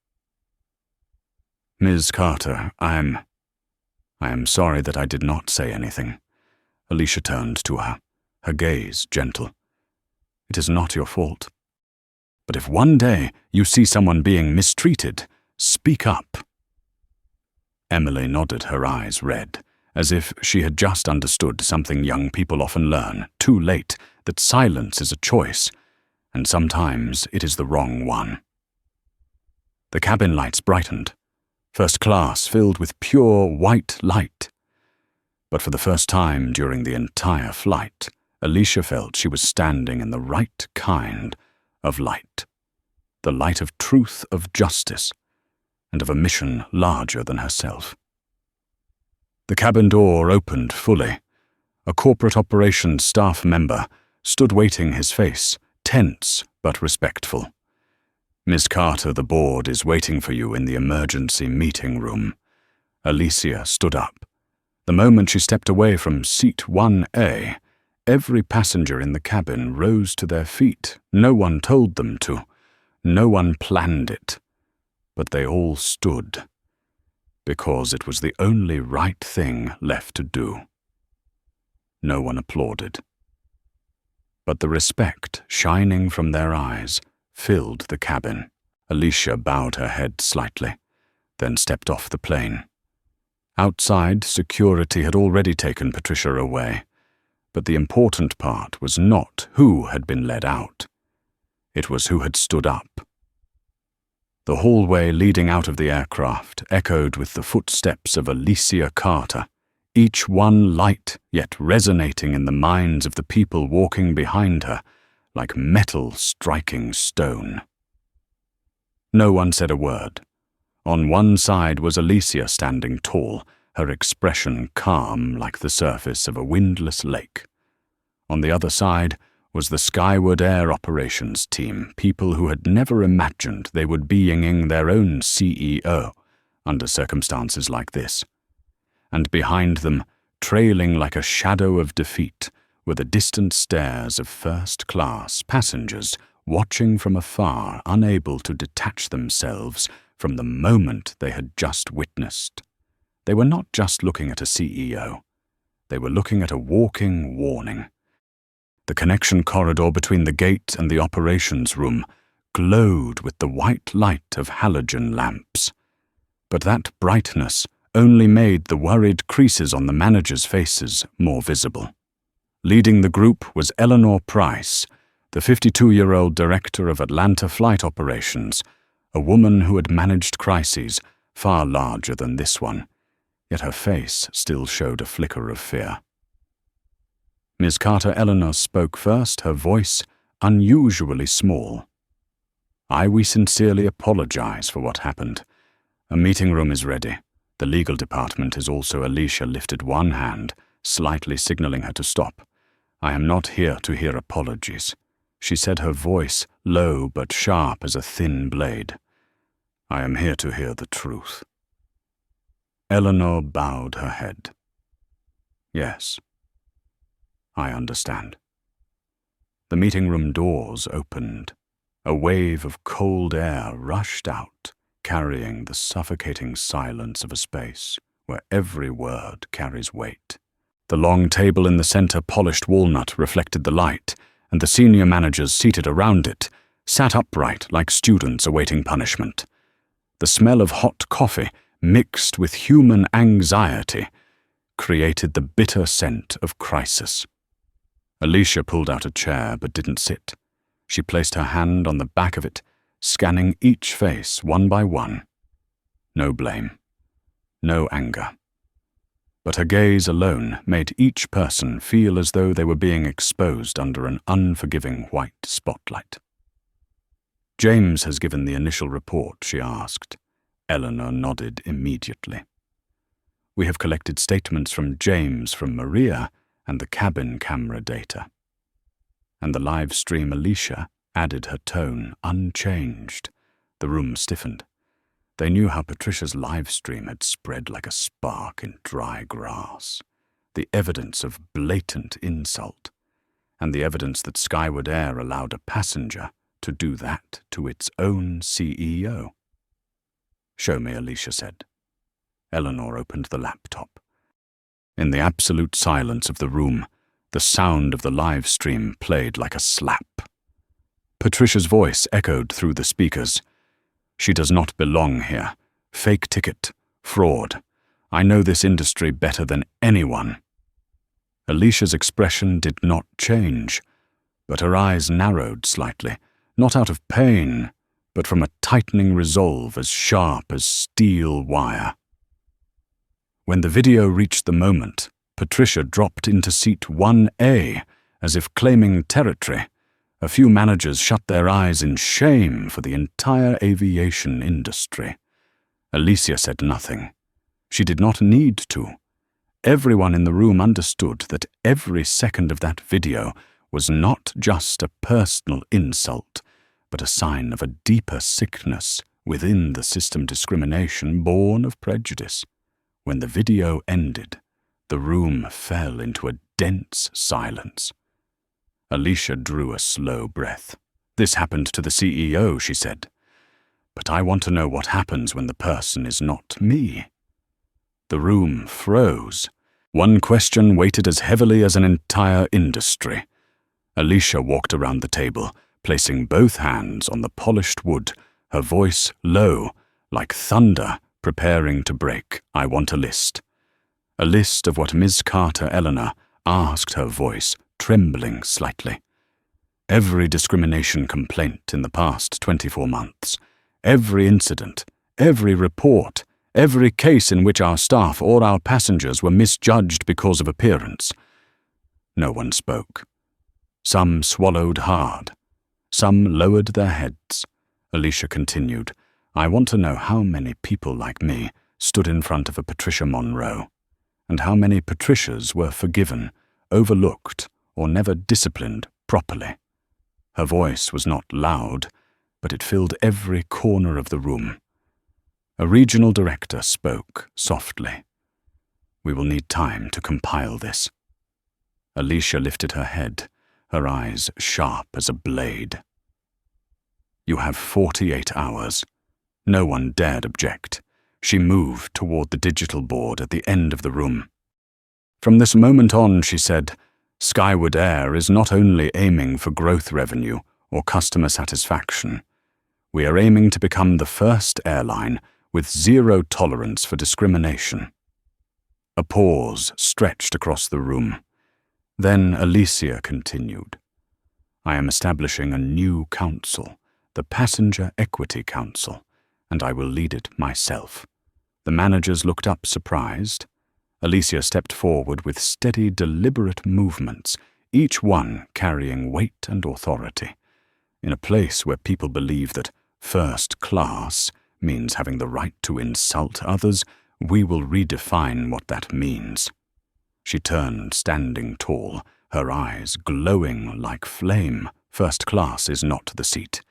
"Ms. Carter, I am sorry that I did not say anything." Alicia turned to her, her gaze gentle. "It is not your fault. But if one day you see someone being mistreated, speak up." Emily nodded, her eyes red, as if she had just understood something young people often learn, too late, that silence is a choice, and sometimes it is the wrong one. The cabin lights brightened, first class filled with pure white light. But for the first time during the entire flight, Alicia felt she was standing in the right kind of light. The light of truth, of justice, and of a mission larger than herself. The cabin door opened fully. A corporate operations staff member stood waiting, his face tense but respectful. "Miss Carter, the board is waiting for you in the emergency meeting room." Alicia stood up. The moment she stepped away from seat 1A, every passenger in the cabin rose to their feet. No one told them to. No one planned it. But they all stood, because it was the only right thing left to do. No one applauded. But the respect shining from their eyes filled the cabin. Alicia bowed her head slightly, then stepped off the plane. Outside, security had already taken Patricia away, but the important part was not who had been led out. It was who had stood up. The hallway leading out of the aircraft echoed with the footsteps of Alicia Carter, each one light yet resonating in the minds of the people walking behind her, like metal striking stone. No one said a word. On one side was Alicia standing tall, her expression calm like the surface of a windless lake. On the other side was the Skyward Air Operations team, people who had never imagined they would be being their own CEO under circumstances like this. And behind them, trailing like a shadow of defeat, were the distant stares of first-class passengers watching from afar, unable to detach themselves from the moment they had just witnessed. They were not just looking at a CEO. They were looking at a walking warning. The connection corridor between the gate and the operations room glowed with the white light of halogen lamps. But that brightness only made the worried creases on the managers' faces more visible. Leading the group was Eleanor Price, the 52-year-old director of Atlanta Flight Operations, a woman who had managed crises far larger than this one, yet her face still showed a flicker of fear. Ms. Carter Eleanor spoke first, her voice unusually small. We sincerely apologize for what happened. A meeting room is ready. The legal department is also. Alicia lifted one hand, slightly signaling her to stop. I am not here to hear apologies. She said, her voice low but sharp as a thin blade. "I am here to hear the truth." Eleanor bowed her head. "Yes, I understand." The meeting room doors opened. A wave of cold air rushed out, carrying the suffocating silence of a space where every word carries weight. The long table in the center polished walnut reflected the light, and the senior managers seated around it sat upright like students awaiting punishment. The smell of hot coffee, mixed with human anxiety, created the bitter scent of crisis. Alicia pulled out a chair but didn't sit. She placed her hand on the back of it, scanning each face one by one. No blame, no anger. But her gaze alone made each person feel as though they were being exposed under an unforgiving white spotlight. "James has given the initial report," she asked. Eleanor nodded immediately. "We have collected statements from James, from Maria, and the cabin camera data." And the live stream Alicia added her tone unchanged. The room stiffened. They knew how Patricia's live stream had spread like a spark in dry grass. The evidence of blatant insult, and the evidence that Skyward Air allowed a passenger to do that to its own CEO. "Show me," Alicia said. Eleanor opened the laptop. In the absolute silence of the room, the sound of the live stream played like a slap. Patricia's voice echoed through the speakers. "She does not belong here. Fake ticket. Fraud. I know this industry better than anyone." Alicia's expression did not change, but her eyes narrowed slightly, not out of pain, but from a tightening resolve as sharp as steel wire. When the video reached the moment, Patricia dropped into seat 1A, as if claiming territory. A few managers shut their eyes in shame for the entire aviation industry. Alicia said nothing. She did not need to. Everyone in the room understood that every second of that video was not just a personal insult, but a sign of a deeper sickness within the system discrimination born of prejudice. When the video ended, the room fell into a dense silence. Alicia drew a slow breath. "This happened to the CEO," she said. "But I want to know what happens when the person is not me." The room froze. One question weighted as heavily as an entire industry. Alicia walked around the table, placing both hands on the polished wood, her voice low, like thunder preparing to break. "I want a list." A list of what Ms. Carter Eleanor asked, her voice trembling slightly. "Every discrimination complaint in the past 24 months, every incident, every report, every case in which our staff or our passengers were misjudged because of appearance." No one spoke. Some swallowed hard. Some lowered their heads. Alicia continued, "I want to know how many people like me stood in front of a Patricia Monroe, and how many Patricias were forgiven, overlooked, or never disciplined properly." Her voice was not loud, but it filled every corner of the room. A regional director spoke softly. "We will need time to compile this." Alicia lifted her head, her eyes sharp as a blade. "You have 48 hours. No one dared object. She moved toward the digital board at the end of the room. "From this moment on," she said, "Skyward Air is not only aiming for growth revenue or customer satisfaction. We are aiming to become the first airline with zero tolerance for discrimination." A pause stretched across the room. Then Alicia continued, "I am establishing a new council, the Passenger Equity Council, and I will lead it myself." The managers looked up surprised. Alicia stepped forward with steady, deliberate movements, each one carrying weight and authority. In a place where people believe that first class means having the right to insult others, we will redefine what that means. She turned, standing tall, her eyes glowing like flame, First class is not the seat.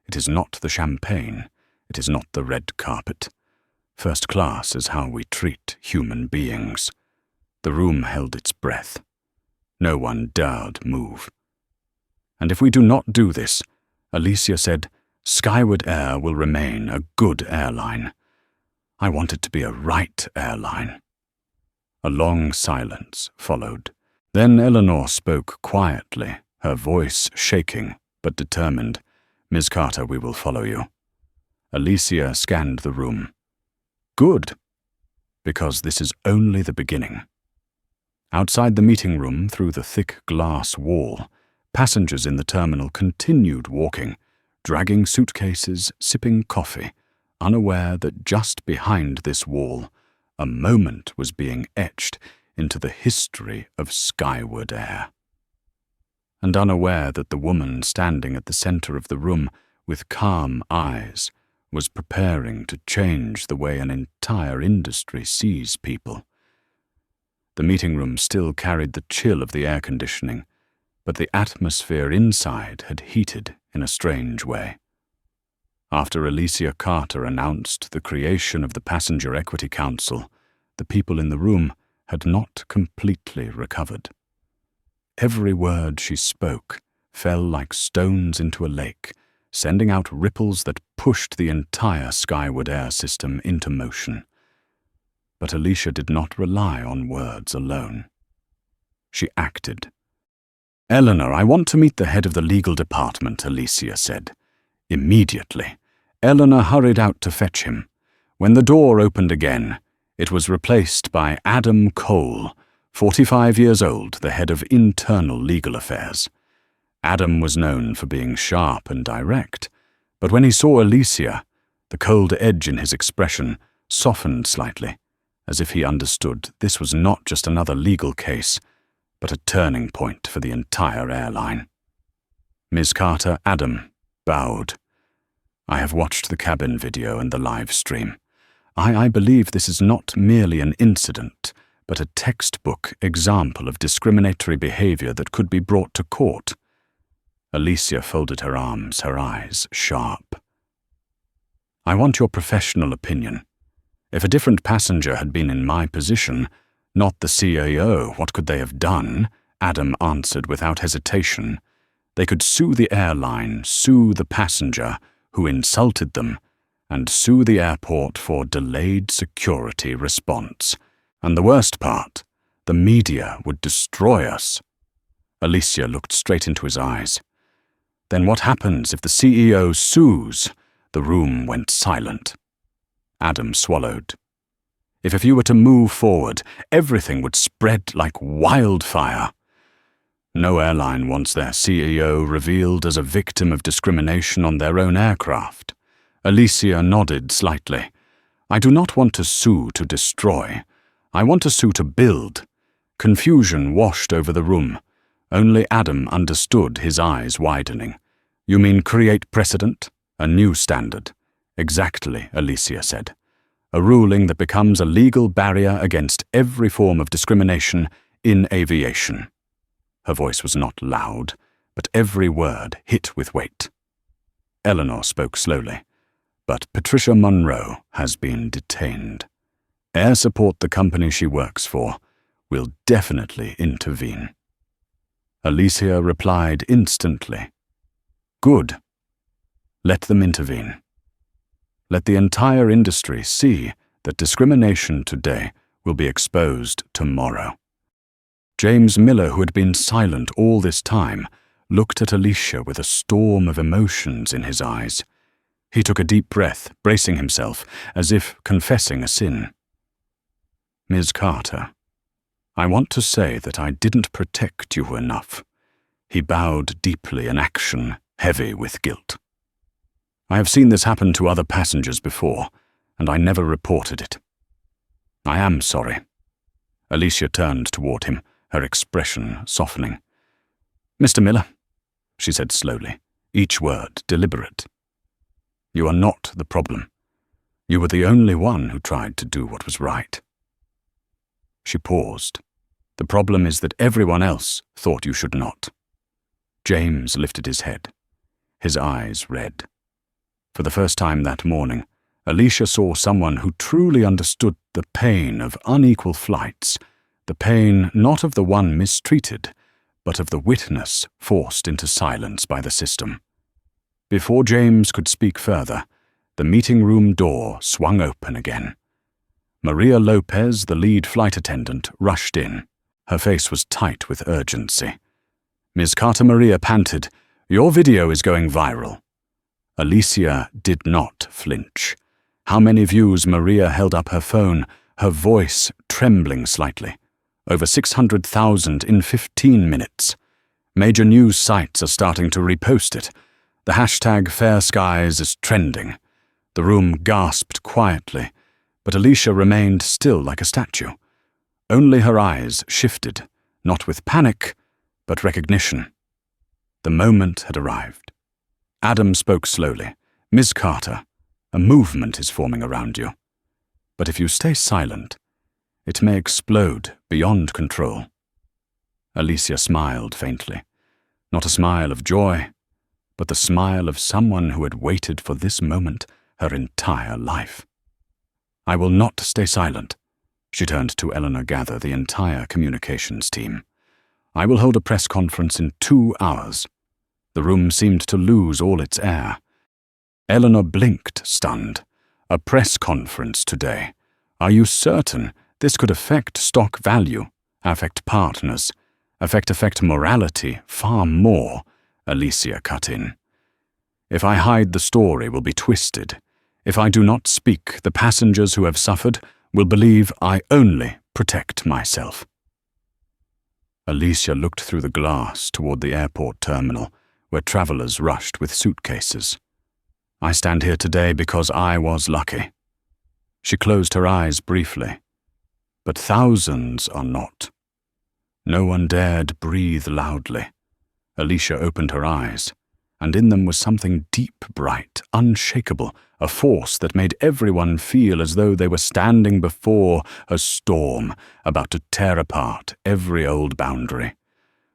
It is not the champagne. It is not the red carpet. First class is how we treat human beings. The room held its breath. No one dared move. And if we do not do this, Alicia said, Skyward Air will remain a good airline. I want it to be a right airline. A long silence followed. Then Eleanor spoke quietly, her voice shaking but determined. Ms. Carter, we will follow you. Alicia scanned the room. Good, because this is only the beginning. Outside the meeting room, through the thick glass wall, passengers in the terminal continued walking, dragging suitcases, sipping coffee, unaware that just behind this wall, a moment was being etched into the history of Skyward Air. And unaware that the woman standing at the center of the room with calm eyes was preparing to change the way an entire industry sees people. The meeting room still carried the chill of the air conditioning, but the atmosphere inside had heated in a strange way. After Alicia Carter announced the creation of the Passenger Equity Council, the people in the room had not completely recovered. Every word she spoke fell like stones into a lake, sending out ripples that pushed the entire Skyward Air system into motion. But Alicia did not rely on words alone. She acted. Eleanor, I want to meet the head of the legal department, Alicia said. Immediately. Eleanor hurried out to fetch him. When the door opened again, it was replaced by Adam Cole, 45 years old, the head of internal legal affairs. Adam was known for being sharp and direct, but when he saw Alicia, the cold edge in his expression softened slightly, as if he understood this was not just another legal case, but a turning point for the entire airline. Ms. Carter, Adam bowed. I have watched the cabin video and the live stream. I believe this is not merely an incident, but a textbook example of discriminatory behavior that could be brought to court. Alicia folded her arms, her eyes sharp. I want your professional opinion. If a different passenger had been in my position, not the CAO, what could they have done? Adam answered without hesitation. They could sue the airline, sue the passenger who insulted them, and sue the airport for delayed security response. And the worst part, the media would destroy us. Alicia looked straight into his eyes. Then what happens if the CEO sues? The room went silent. Adam swallowed. If you were to move forward, everything would spread like wildfire. No airline wants their CEO revealed as a victim of discrimination on their own aircraft. Alicia nodded slightly. I do not want to sue to destroy. I want to sue to build. Confusion washed over the room. Only Adam understood, his eyes widening. You mean create precedent? A new standard. Exactly, Alicia said. A ruling that becomes a legal barrier against every form of discrimination in aviation. Her voice was not loud, but every word hit with weight. Eleanor spoke slowly. But Patricia Monroe has been detained. Air Support, the company she works for, will definitely intervene. Alicia replied instantly. Good. Let them intervene. Let the entire industry see that discrimination today will be exposed tomorrow. James Miller, who had been silent all this time, looked at Alicia with a storm of emotions in his eyes. He took a deep breath, bracing himself, as if confessing a sin. Ms. Carter, I want to say that I didn't protect you enough. He bowed deeply, an action heavy with guilt. I have seen this happen to other passengers before, and I never reported it. I am sorry. Alicia turned toward him, her expression softening. Mr. Miller, she said slowly, each word deliberate. You are not the problem. You were the only one who tried to do what was right. She paused. The problem is that everyone else thought you should not. James lifted his head, his eyes red. For the first time that morning, Alicia saw someone who truly understood the pain of unequal flights, the pain not of the one mistreated, but of the witness forced into silence by the system. Before James could speak further, the meeting room door swung open again. Maria Lopez, the lead flight attendant, rushed in. Her face was tight with urgency. Ms. Carter Maria panted, "Your video is going viral." Alicia did not flinch. How many views? Maria held up her phone, her voice trembling slightly. Over 600,000 in 15 minutes. Major news sites are starting to repost it. The hashtag Fair Skies is trending. The room gasped quietly, but Alicia remained still like a statue. Only her eyes shifted, not with panic, but recognition. The moment had arrived. Adam spoke slowly. "Ms. Carter, a movement is forming around you. But if you stay silent, it may explode beyond control." Alicia smiled faintly. Not a smile of joy, but the smile of someone who had waited for this moment her entire life. "I will not stay silent." She turned to Eleanor Gather, the entire communications team. "I will hold a press conference in 2 hours." The room seemed to lose all its air. Eleanor blinked, stunned. "A press conference today? Are you certain? This could affect stock value, affect partners, affect morality far more," Alicia cut in. "If I hide, the story will be twisted. If I do not speak, the passengers who have suffered will believe I only protect myself." Alicia looked through the glass toward the airport terminal, where travelers rushed with suitcases. "I stand here today because I was lucky." She closed her eyes briefly. But thousands are not. No one dared breathe loudly. Alicia opened her eyes, and in them was something deep, bright, unshakable, a force that made everyone feel as though they were standing before a storm, about to tear apart every old boundary.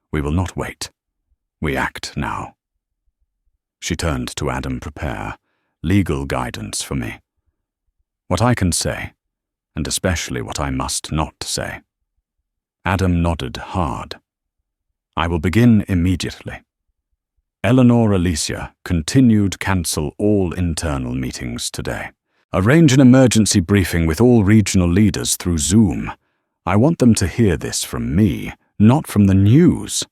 "We will not wait. We act now." She turned to Adam. "Prepare legal guidance for me. What I can say, and especially what I must not say." Adam nodded hard. "I will begin immediately. Eleanor Alicia, continued cancel all internal meetings today. Arrange an emergency briefing with all regional leaders through Zoom. I want them to hear this from me, not from the news."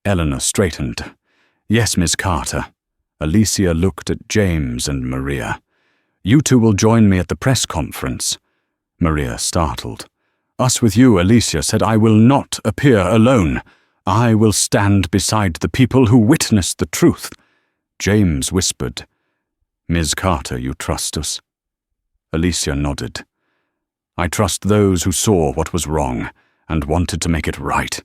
Eleanor straightened. "Yes, Ms. Carter." Alicia looked at James and Maria. "You two will join me at the press conference." Maria startled. "Us with you," Alicia said. "I will not appear alone. I will stand beside the people who witnessed the truth." James whispered, "Ms. Carter, you trust us?" Alicia nodded. "I trust those who saw what was wrong and wanted to make it right."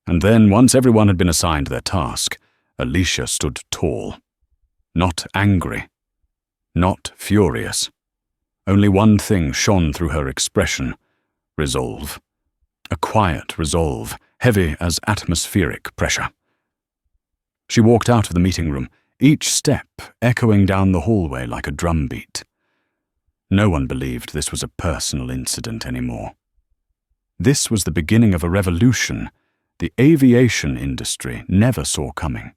And then, once everyone had been assigned their task, Alicia stood tall. Not angry, not furious. Only one thing shone through her expression: resolve. A quiet resolve, heavy as atmospheric pressure. She walked out of the meeting room, each step echoing down the hallway like a drumbeat. No one believed this was a personal incident anymore. This was the beginning of a revolution the aviation industry never saw coming.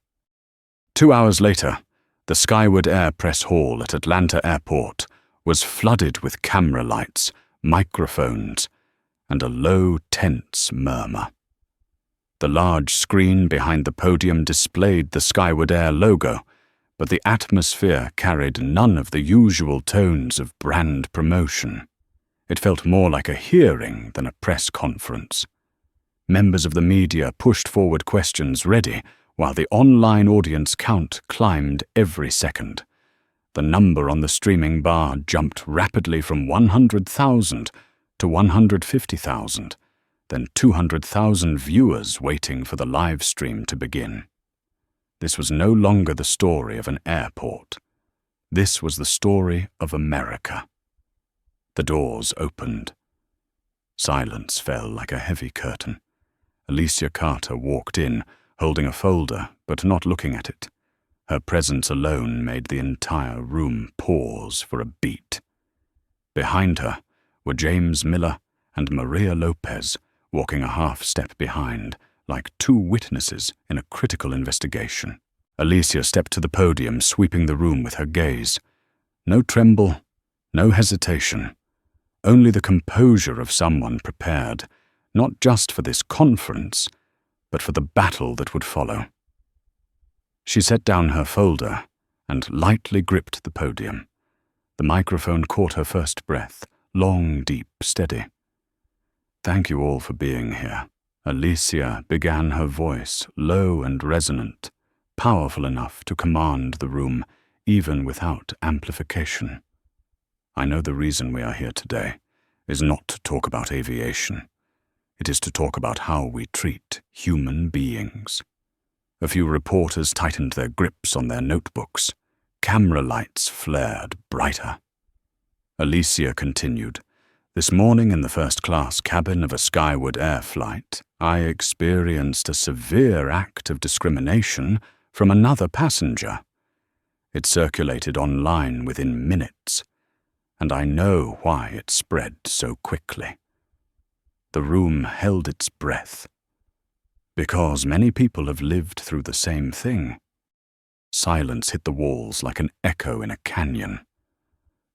2 hours later, the Skyward Air Press Hall at Atlanta Airport was flooded with camera lights, microphones, and a low, tense murmur. The large screen behind the podium displayed the Skyward Air logo, but the atmosphere carried none of the usual tones of brand promotion. It felt more like a hearing than a press conference. Members of the media pushed forward questions ready, while the online audience count climbed every second. The number on the streaming bar jumped rapidly from 100,000 to 150,000, then 200,000 viewers waiting for the live stream to begin. This was no longer the story of an airport. This was the story of America. The doors opened. Silence fell like a heavy curtain. Alicia Carter walked in, holding a folder but not looking at it. Her presence alone made the entire room pause for a beat. Behind her were James Miller and Maria Lopez, walking a half-step behind, like two witnesses in a critical investigation. Alicia stepped to the podium, sweeping the room with her gaze. No tremble, no hesitation, only the composure of someone prepared, not just for this conference, but for the battle that would follow. She set down her folder and lightly gripped the podium. The microphone caught her first breath, long, deep, steady. "Thank you all for being here." Alicia began, her voice low and resonant, powerful enough to command the room, even without amplification. "I know the reason we are here today is not to talk about aviation. It is to talk about how we treat human beings." A few reporters tightened their grips on their notebooks. Camera lights flared brighter. Alicia continued, "This morning in the first-class cabin of a Skyward Air flight, I experienced a severe act of discrimination from another passenger. It circulated online within minutes, and I know why it spread so quickly." The room held its breath. Because many people have lived through the same thing. Silence hit the walls like an echo in a canyon.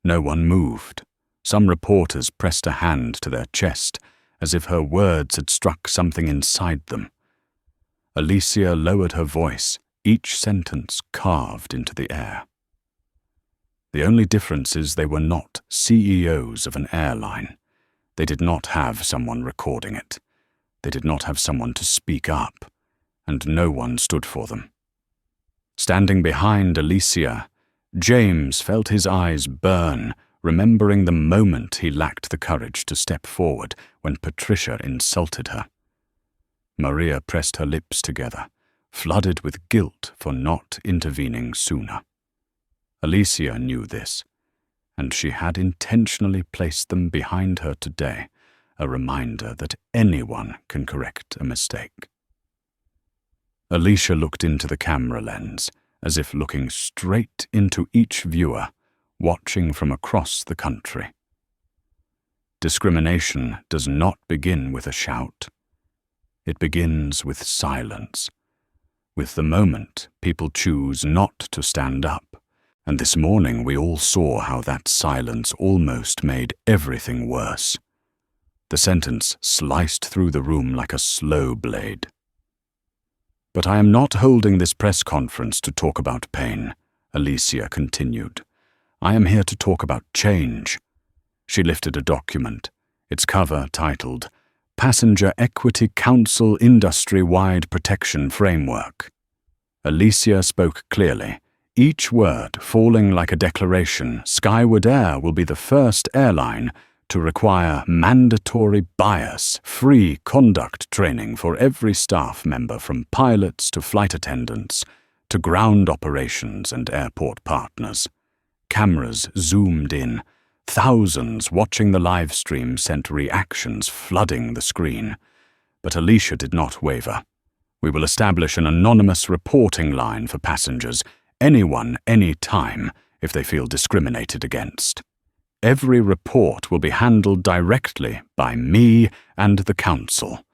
No one moved. Some reporters pressed a hand to their chest, as if her words had struck something inside them. Alicia lowered her voice, each sentence carved into the air. The only difference is they were not CEOs of an airline. They did not have someone recording it. They did not have someone to speak up, and no one stood for them. Standing behind Alicia, James felt his eyes burn, remembering the moment he lacked the courage to step forward when Patricia insulted her. Maria pressed her lips together, flooded with guilt for not intervening sooner. Alicia knew this, and she had intentionally placed them behind her today, a reminder that anyone can correct a mistake. Alicia looked into the camera lens, as if looking straight into each viewer, watching from across the country. Discrimination does not begin with a shout. It begins with silence, with the moment people choose not to stand up, and this morning we all saw how that silence almost made everything worse. The sentence sliced through the room like a slow blade. "But I am not holding this press conference to talk about pain," Alicia continued. "I am here to talk about change." She lifted a document, its cover titled, "Passenger Equity Council Industry-Wide Protection Framework." Alicia spoke clearly, each word falling like a declaration. Skyward Air will be the first airline to require mandatory bias-free conduct training for every staff member, from pilots to flight attendants to ground operations and airport partners. Cameras zoomed in. Thousands watching the live stream sent reactions flooding the screen. But Alicia did not waver. "We will establish an anonymous reporting line for passengers, anyone, anytime, if they feel discriminated against. Every report will be handled directly by me and the council."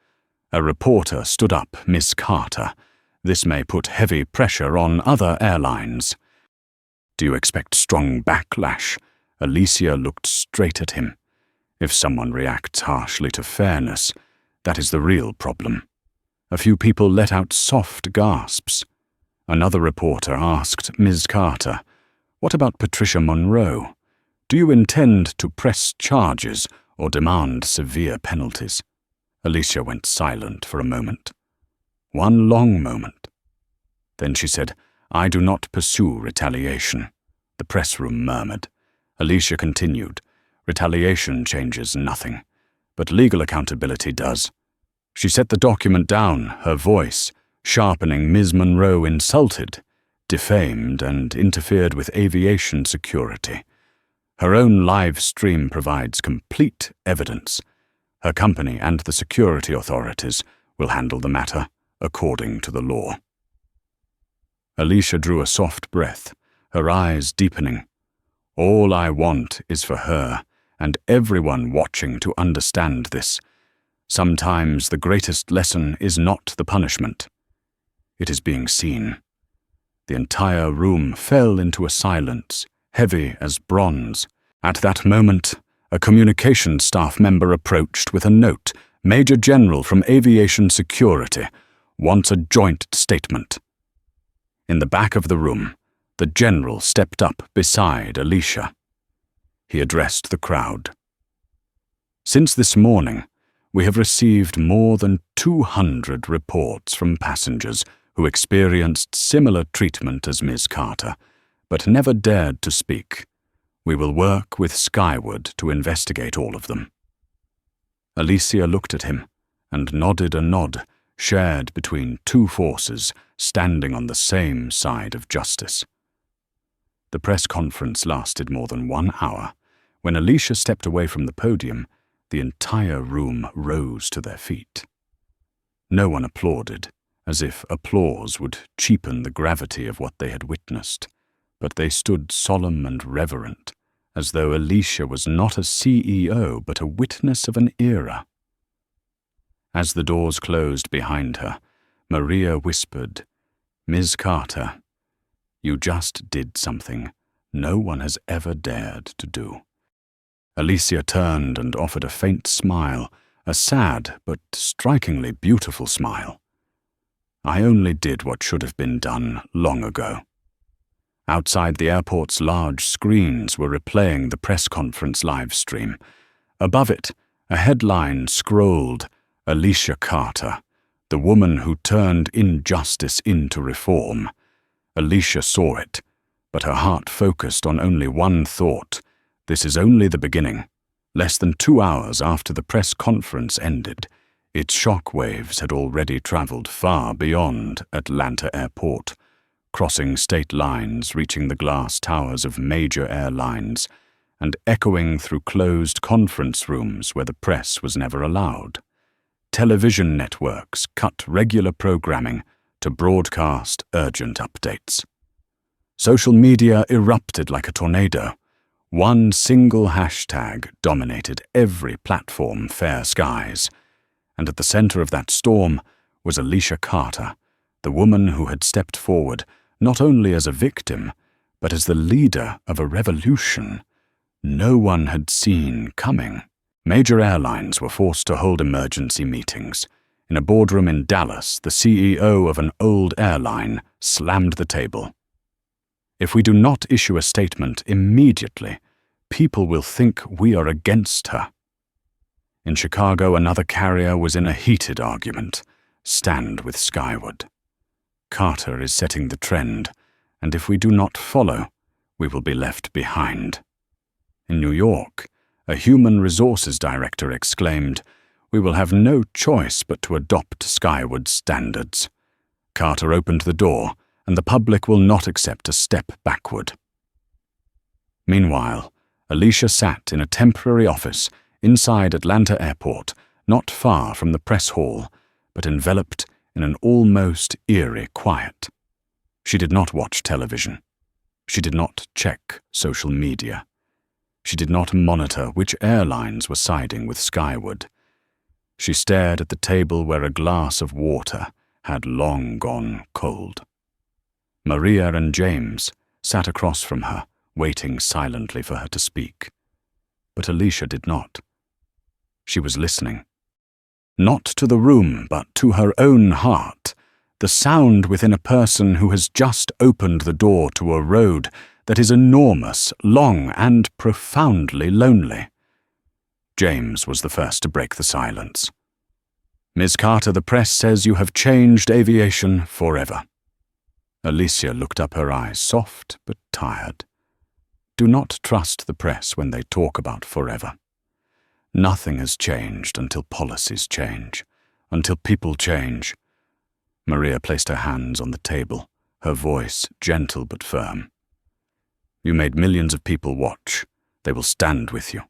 A reporter stood up, Miss Carter. "This may put heavy pressure on other airlines." "Do you expect strong backlash?" Alicia looked straight at him. "If someone reacts harshly to fairness, that is the real problem." A few people let out soft gasps. Another reporter asked Ms. Carter, "What about Patricia Monroe? Do you intend to press charges or demand severe penalties?" Alicia went silent for a moment. One long moment. Then she said, "I do not pursue retaliation." The press room murmured. Alicia continued, "Retaliation changes nothing, but legal accountability does." She set the document down, her voice sharpening. "Ms. Monroe insulted, defamed, and interfered with aviation security. Her own live stream provides complete evidence. Her company and the security authorities will handle the matter according to the law. Alicia drew a soft breath, her eyes deepening. All I want is for her and everyone watching to understand this. Sometimes the greatest lesson is not the punishment. It is being seen. The entire room fell into a silence, heavy as bronze. At that moment, a communications staff member approached with a note. Major General from Aviation Security wants a joint statement. In the back of the room, the general stepped up beside Alicia. He addressed the crowd. Since this morning, we have received more than 200 reports from passengers who experienced similar treatment as Ms. Carter, but never dared to speak. We will work with Skyward to investigate all of them. Alicia looked at him and nodded a nod shared between two forces standing on the same side of justice. The press conference lasted more than 1 hour. When Alicia stepped away from the podium, the entire room rose to their feet. No one applauded, as if applause would cheapen the gravity of what they had witnessed, but they stood solemn and reverent, as though Alicia was not a CEO but a witness of an era. As the doors closed behind her, Maria whispered, "Ms. Carter, you just did something no one has ever dared to do." Alicia turned and offered a faint smile, a sad but strikingly beautiful smile. "I only did what should have been done long ago." Outside the airport's large screens were replaying the press conference live stream. Above it, a headline scrolled, "Alicia Carter, the woman who turned injustice into reform." Alicia saw it, but her heart focused on only one thought. This is only the beginning. Less than 2 hours after the press conference ended, its shock waves had already traveled far beyond Atlanta Airport, crossing state lines, reaching the glass towers of major airlines, and echoing through closed conference rooms where the press was never allowed. Television networks cut regular programming to broadcast urgent updates. Social media erupted like a tornado. One single hashtag dominated every platform, Fair Skies, and at the center of that storm was Alicia Carter, the woman who had stepped forward not only as a victim, but as the leader of a revolution no one had seen coming. Major airlines were forced to hold emergency meetings. In a boardroom in Dallas, the CEO of an old airline slammed the table. "If we do not issue a statement immediately, people will think we are against her." In Chicago, another carrier was in a heated argument. "Stand with Skyward. Carter is setting the trend, and if we do not follow, we will be left behind." In New York, a human resources director exclaimed, "We will have no choice but to adopt Skyward's standards. Carter opened the door, and the public will not accept a step backward." Meanwhile, Alicia sat in a temporary office inside Atlanta Airport, not far from the press hall, but enveloped in an almost eerie quiet. She did not watch television. She did not check social media. She did not monitor which airlines were siding with Skyward. She stared at the table where a glass of water had long gone cold. Maria and James sat across from her, waiting silently for her to speak. But Alicia did not. She was listening. Not to the room, but to her own heart, the sound within a person who has just opened the door to a road that is enormous, long, and profoundly lonely. James was the first to break the silence. "Ms. Carter, the press says you have changed aviation forever." Alicia looked up, her eyes soft but tired. Do not trust the press when they talk about forever. Nothing has changed until policies change, until people change. Maria placed her hands on the table, her voice gentle but firm. "You made millions of people watch. They will stand with you."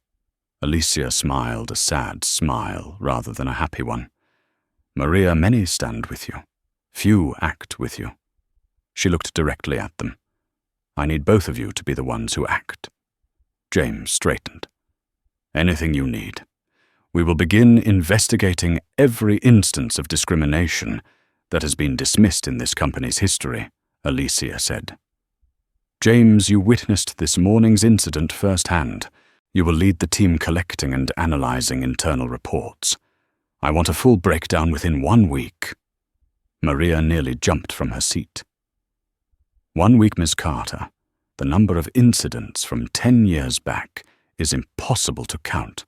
Alicia smiled a sad smile rather than a happy one. "Maria, many stand with you. Few act with you. She looked directly at them. I need both of you to be the ones who act. James straightened. Anything you need. We will begin investigating every instance of discrimination that has been dismissed in this company's history, Alicia said. James, you witnessed this morning's incident firsthand. You will lead the team collecting and analyzing internal reports. I want a full breakdown within 1 week. Maria nearly jumped from her seat. 1 week, Ms. Carter. The number of incidents from 10 years back is impossible to count.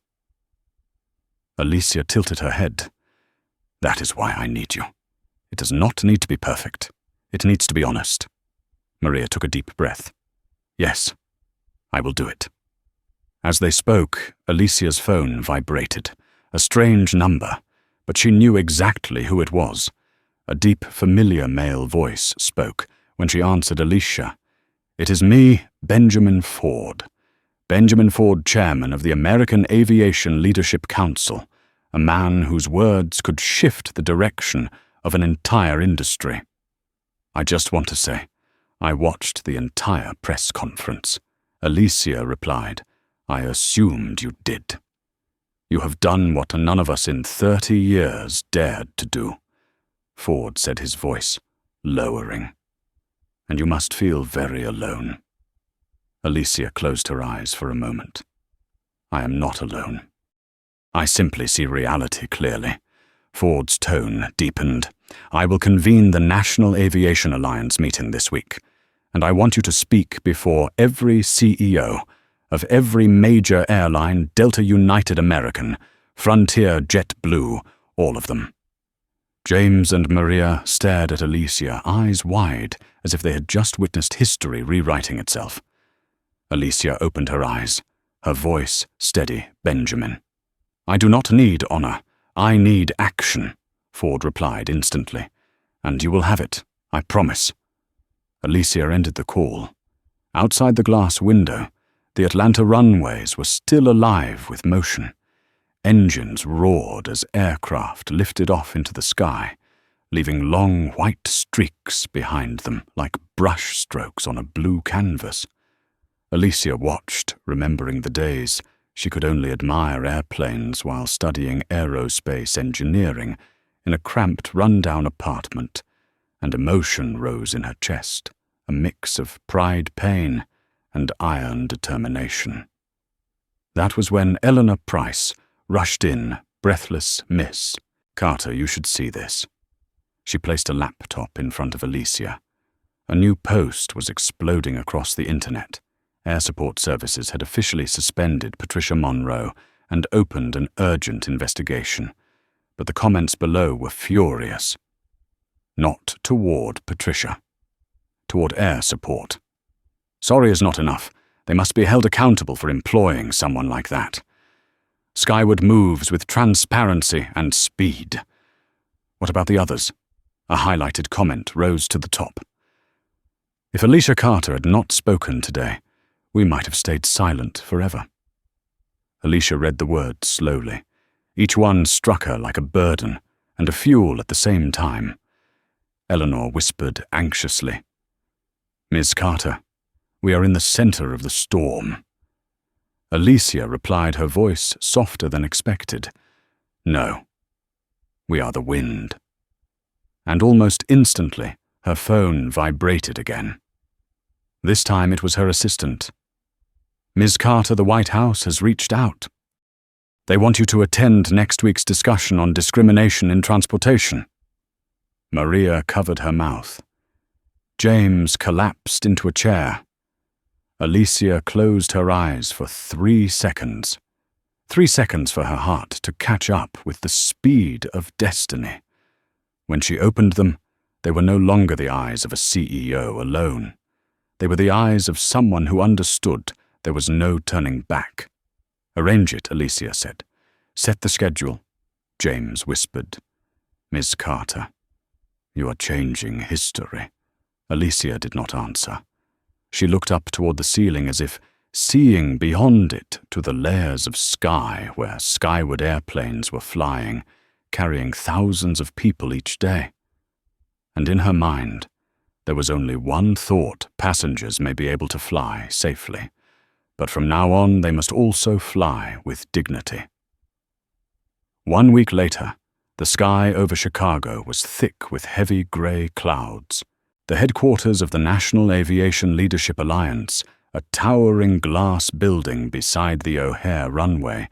Alicia tilted her head. That is why I need you. It does not need to be perfect. It needs to be honest. Maria took a deep breath. Yes, I will do it. As they spoke, Alicia's phone vibrated. A strange number, but she knew exactly who it was. A deep, familiar male voice spoke when she answered Alicia. It is me, Benjamin Ford. Benjamin Ford, chairman of the American Aviation Leadership Council, a man whose words could shift the direction of an entire industry. I just want to say, I watched the entire press conference. Alicia replied, I assumed you did. You have done what none of us in 30 years dared to do. Ford said, his voice lowering. And you must feel very alone. Alicia closed her eyes for a moment. I am not alone. I simply see reality clearly. Ford's tone deepened. I will convene the National Aviation Alliance meeting this week, and I want you to speak before every CEO of every major airline, Delta United American, Frontier JetBlue, all of them. James and Maria stared at Alicia, eyes wide, as if they had just witnessed history rewriting itself. Alicia opened her eyes, her voice steady. Benjamin. I do not need honor. I need action, Ford replied instantly. And you will have it, I promise. Alicia ended the call. Outside the glass window, the Atlanta runways were still alive with motion. Engines roared as aircraft lifted off into the sky, leaving long white streaks behind them like brush strokes on a blue canvas. Alicia watched, remembering the days she could only admire airplanes while studying aerospace engineering in a cramped, run-down apartment, and emotion rose in her chest, a mix of pride-pain and iron determination. That was when Eleanor Price rushed in, breathless. Miss Carter, you should see this. She placed a laptop in front of Alicia. A new post was exploding across the internet. Air support services had officially suspended Patricia Monroe and opened an urgent investigation, but the comments below were furious. Not toward Patricia. Toward air support. Sorry is not enough. They must be held accountable for employing someone like that. Skyward moves with transparency and speed. What about the others? A highlighted comment rose to the top. If Alicia Carter had not spoken today, we might have stayed silent forever. Alicia read the words slowly. Each one struck her like a burden and a fuel at the same time. Eleanor whispered anxiously, Ms. Carter, we are in the center of the storm. Alicia replied, her voice softer than expected. No, we are the wind. And almost instantly, her phone vibrated again. This time it was her assistant. Ms. Carter, the White House has reached out. They want you to attend next week's discussion on discrimination in transportation. Maria covered her mouth. James collapsed into a chair. Alicia closed her eyes for 3 seconds. 3 seconds for her heart to catch up with the speed of destiny. When she opened them, they were no longer the eyes of a CEO alone. They were the eyes of someone who understood there was no turning back. Arrange it, Alicia said. Set the schedule, James whispered. Ms. Carter, you are changing history. Alicia did not answer. She looked up toward the ceiling as if seeing beyond it to the layers of sky where skyward airplanes were flying, carrying thousands of people each day. and in her mind, there was only one thought: passengers may be able to fly safely, but from now on they must also fly with dignity. 1 week later, the sky over Chicago was thick with heavy grey clouds. The headquarters of the National Aviation Leadership Alliance, a towering glass building beside the O'Hare runway,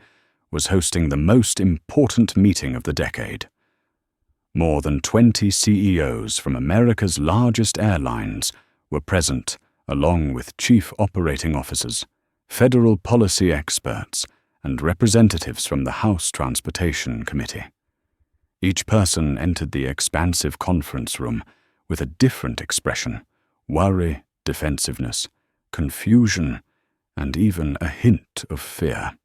was hosting the most important meeting of the decade. More than 20 CEOs from America's largest airlines were present, along with chief operating officers, federal policy experts, and representatives from the House Transportation Committee. Each person entered the expansive conference room with a different expression: worry, defensiveness, confusion, and even a hint of fear.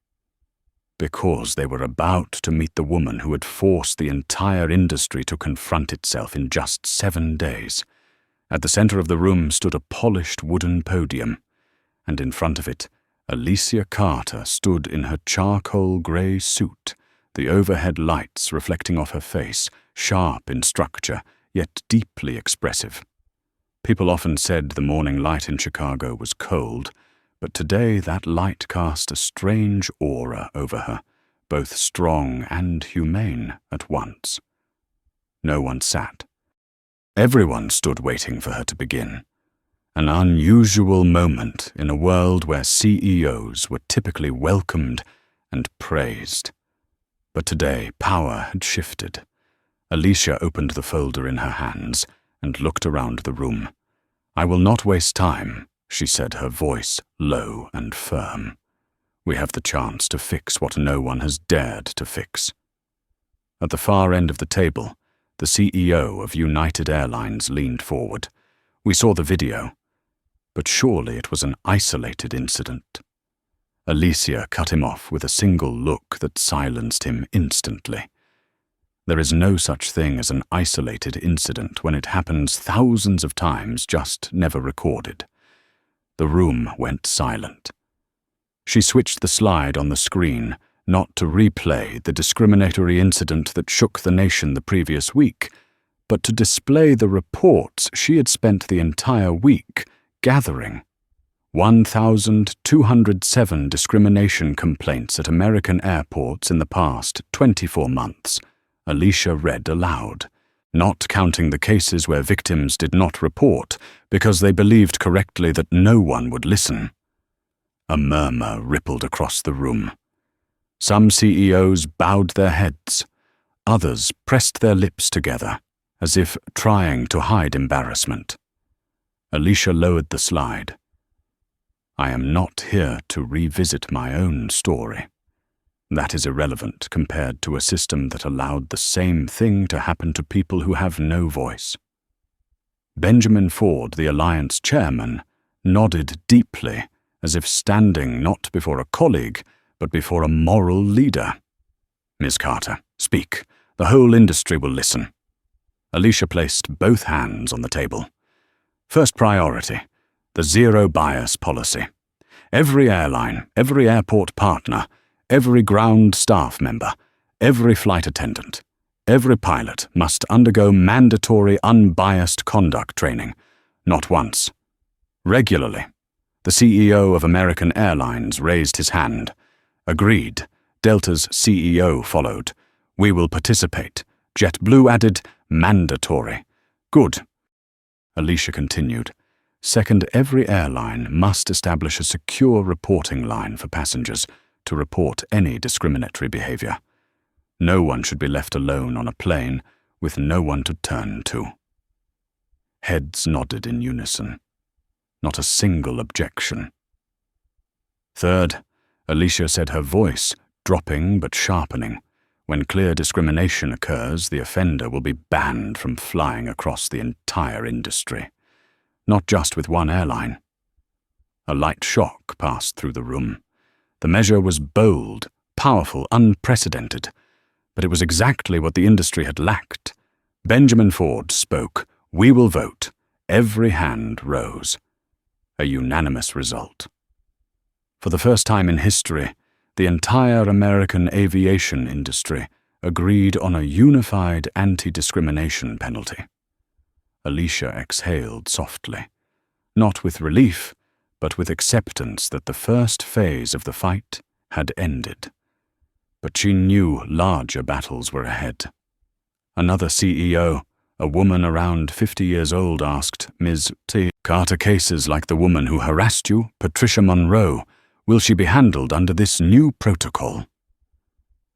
Because they were about to meet the woman who had forced the entire industry to confront itself in just 7 days. At the center of the room stood a polished wooden podium, and in front of it, Alicia Carter stood in her charcoal grey suit, the overhead lights reflecting off her face, sharp in structure, yet deeply expressive. People often said the morning light in Chicago was cold, but today that light cast a strange aura over her, both strong and humane at once. No one sat. Everyone stood waiting for her to begin. An unusual moment in a world where CEOs were typically welcomed and praised. But today, power had shifted. Alicia opened the folder in her hands and looked around the room. "I will not waste time," she said, her voice low and firm. "We have the chance to fix what no one has dared to fix." At the far end of the table, the CEO of United Airlines leaned forward. We saw the video, but surely it was an isolated incident. Alicia cut him off with a single look that silenced him instantly. There is no such thing as an isolated incident when it happens thousands of times, just never recorded. The room went silent. She switched the slide on the screen, not to replay the discriminatory incident that shook the nation the previous week, but to display the reports she had spent the entire week gathering. 1,207 discrimination complaints at American airports in the past 24 months, Alicia read aloud, not counting the cases where victims did not report because they believed correctly that no one would listen. A murmur rippled across the room. Some CEOs bowed their heads. Others pressed their lips together, as if trying to hide embarrassment. Alicia lowered the slide. "I am not here to revisit my own story. That is irrelevant compared to a system that allowed the same thing to happen to people who have no voice." Benjamin Ford, the Alliance chairman, nodded deeply, as if standing not before a colleague, but before a moral leader. "Ms. Carter, speak. The whole industry will listen." Alicia placed both hands on the table. "First priority, the zero-bias policy. Every airline, every airport partner, every ground staff member, every flight attendant, every pilot must undergo mandatory unbiased conduct training, not once. Regularly." The CEO of American Airlines raised his hand. "Agreed." Delta's CEO followed. "We will participate." JetBlue added, "Mandatory." "Good." Alicia continued. "Second, every airline must establish a secure reporting line for passengers to report any discriminatory behavior. No one should be left alone on a plane with no one to turn to." Heads nodded in unison. Not a single objection. Third, Alicia said, her voice dropping but sharpening. "When clear discrimination occurs, the offender will be banned from flying across the entire industry. Not just with one airline." A light shock passed through the room. The measure was bold, powerful, unprecedented, but it was exactly what the industry had lacked. Benjamin Ford spoke. "We will vote." Every hand rose. A unanimous result. For the first time in history, the entire American aviation industry agreed on a unified anti-discrimination penalty. Alicia exhaled softly, not with relief, but with acceptance that the first phase of the fight had ended. But she knew larger battles were ahead. Another CEO, a woman around 50 years old, asked Ms. T. Carter, cases like the woman who harassed you, Patricia Monroe, will she be handled under this new protocol?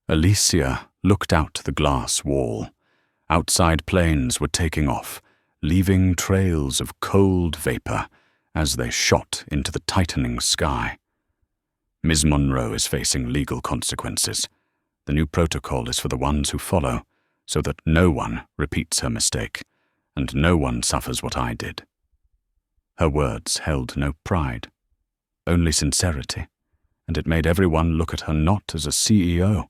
Alicia looked out the glass wall. Outside planes were taking off, leaving trails of cold vapor as they shot into the tightening sky. Ms. Monroe is facing legal consequences. The new protocol is for the ones who follow, so that no one repeats her mistake, and no one suffers what I did. Her words held no pride, only sincerity, and it made everyone look at her not as a CEO,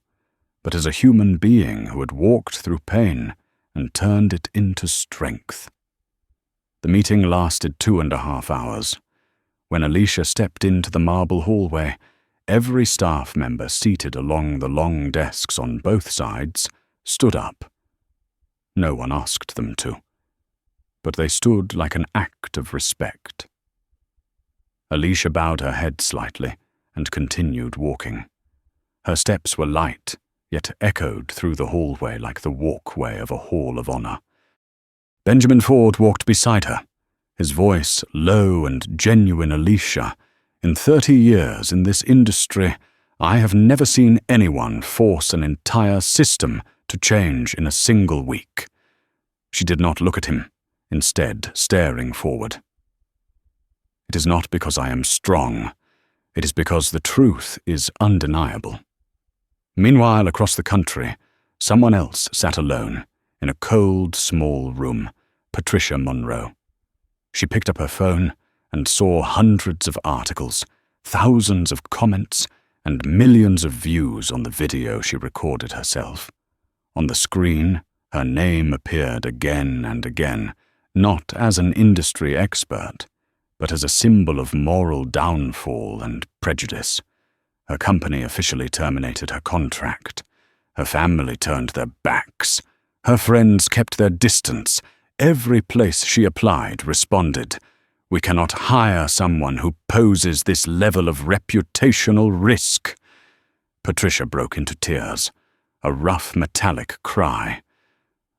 but as a human being who had walked through pain and turned it into strength. The meeting lasted 2.5 hours. When Alicia stepped into the marble hallway, every staff member seated along the long desks on both sides stood up. No one asked them to, but they stood like an act of respect. Alicia bowed her head slightly and continued walking. Her steps were light, yet echoed through the hallway like the walkway of a hall of honor. Benjamin Ford walked beside her, his voice low and genuine. Alicia, in 30 years in this industry, I have never seen anyone force an entire system to change in a single week. She did not look at him, instead staring forward. It is not because I am strong. It is because the truth is undeniable. Meanwhile, across the country, someone else sat alone in a cold, small room, Patricia Monroe. She picked up her phone and saw hundreds of articles, thousands of comments, and millions of views on the video she recorded herself. On the screen, her name appeared again and again, not as an industry expert, but as a symbol of moral downfall and prejudice. Her company officially terminated her contract. Her family turned their backs. Her friends kept their distance. Every place she applied responded, "We cannot hire someone who poses this level of reputational risk." Patricia broke into tears, a rough metallic cry.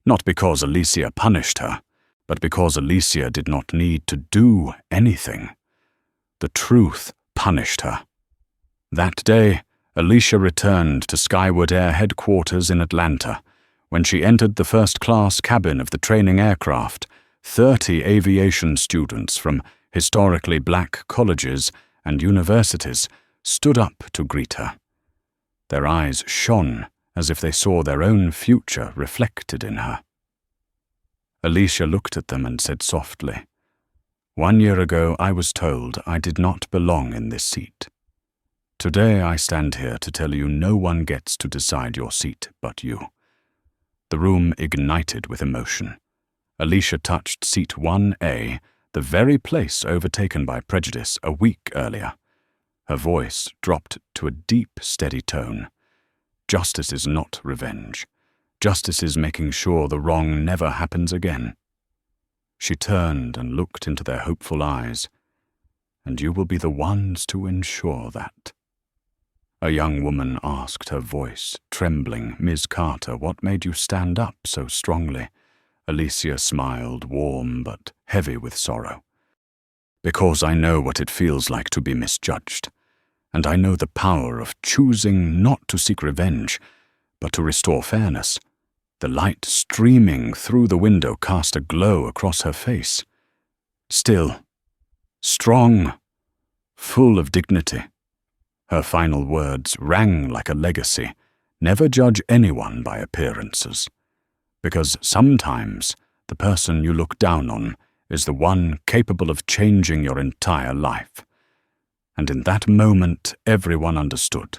Not because Alicia punished her, but because Alicia did not need to do anything. The truth punished her. That day, Alicia returned to Skyward Air headquarters in Atlanta. When she entered the first-class cabin of the training aircraft, 30 aviation students from historically black colleges and universities stood up to greet her. Their eyes shone as if they saw their own future reflected in her. Alicia looked at them and said softly, "1 year ago I was told I did not belong in this seat. Today I stand here to tell you no one gets to decide your seat but you." The room ignited with emotion. Alicia touched seat 1A, the very place overtaken by prejudice a week earlier. Her voice dropped to a deep, steady tone. Justice is not revenge. Justice is making sure the wrong never happens again. She turned and looked into their hopeful eyes. "And you will be the ones to ensure that." A young woman asked, her voice trembling, "Ms. Carter, what made you stand up so strongly?" Alicia smiled, warm but heavy with sorrow. "Because I know what it feels like to be misjudged, and I know the power of choosing not to seek revenge, but to restore fairness." The light streaming through the window cast a glow across her face. Still, strong, full of dignity. Her final words rang like a legacy. Never judge anyone by appearances, because sometimes the person you look down on is the one capable of changing your entire life. And in that moment, everyone understood.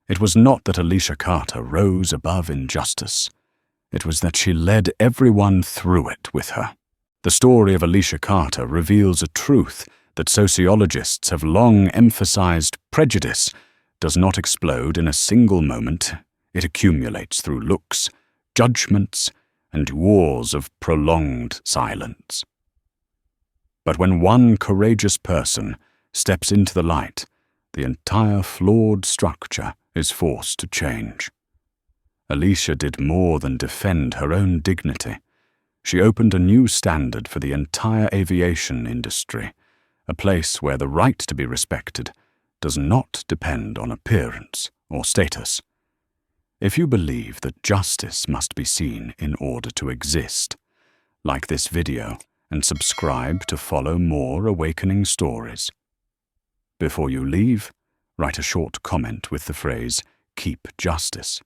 It was not that Alicia Carter rose above injustice. It was that she led everyone through it with her. The story of Alicia Carter reveals a truth that sociologists have long emphasized. Prejudice does not explode in a single moment. It accumulates through looks, judgments, and wars of prolonged silence. But when one courageous person steps into the light, the entire flawed structure is forced to change. Alicia did more than defend her own dignity. She opened a new standard for the entire aviation industry, a place where the right to be respected does not depend on appearance or status. If you believe that justice must be seen in order to exist, like this video and subscribe to follow more awakening stories. Before you leave, write a short comment with the phrase, "Keep Justice."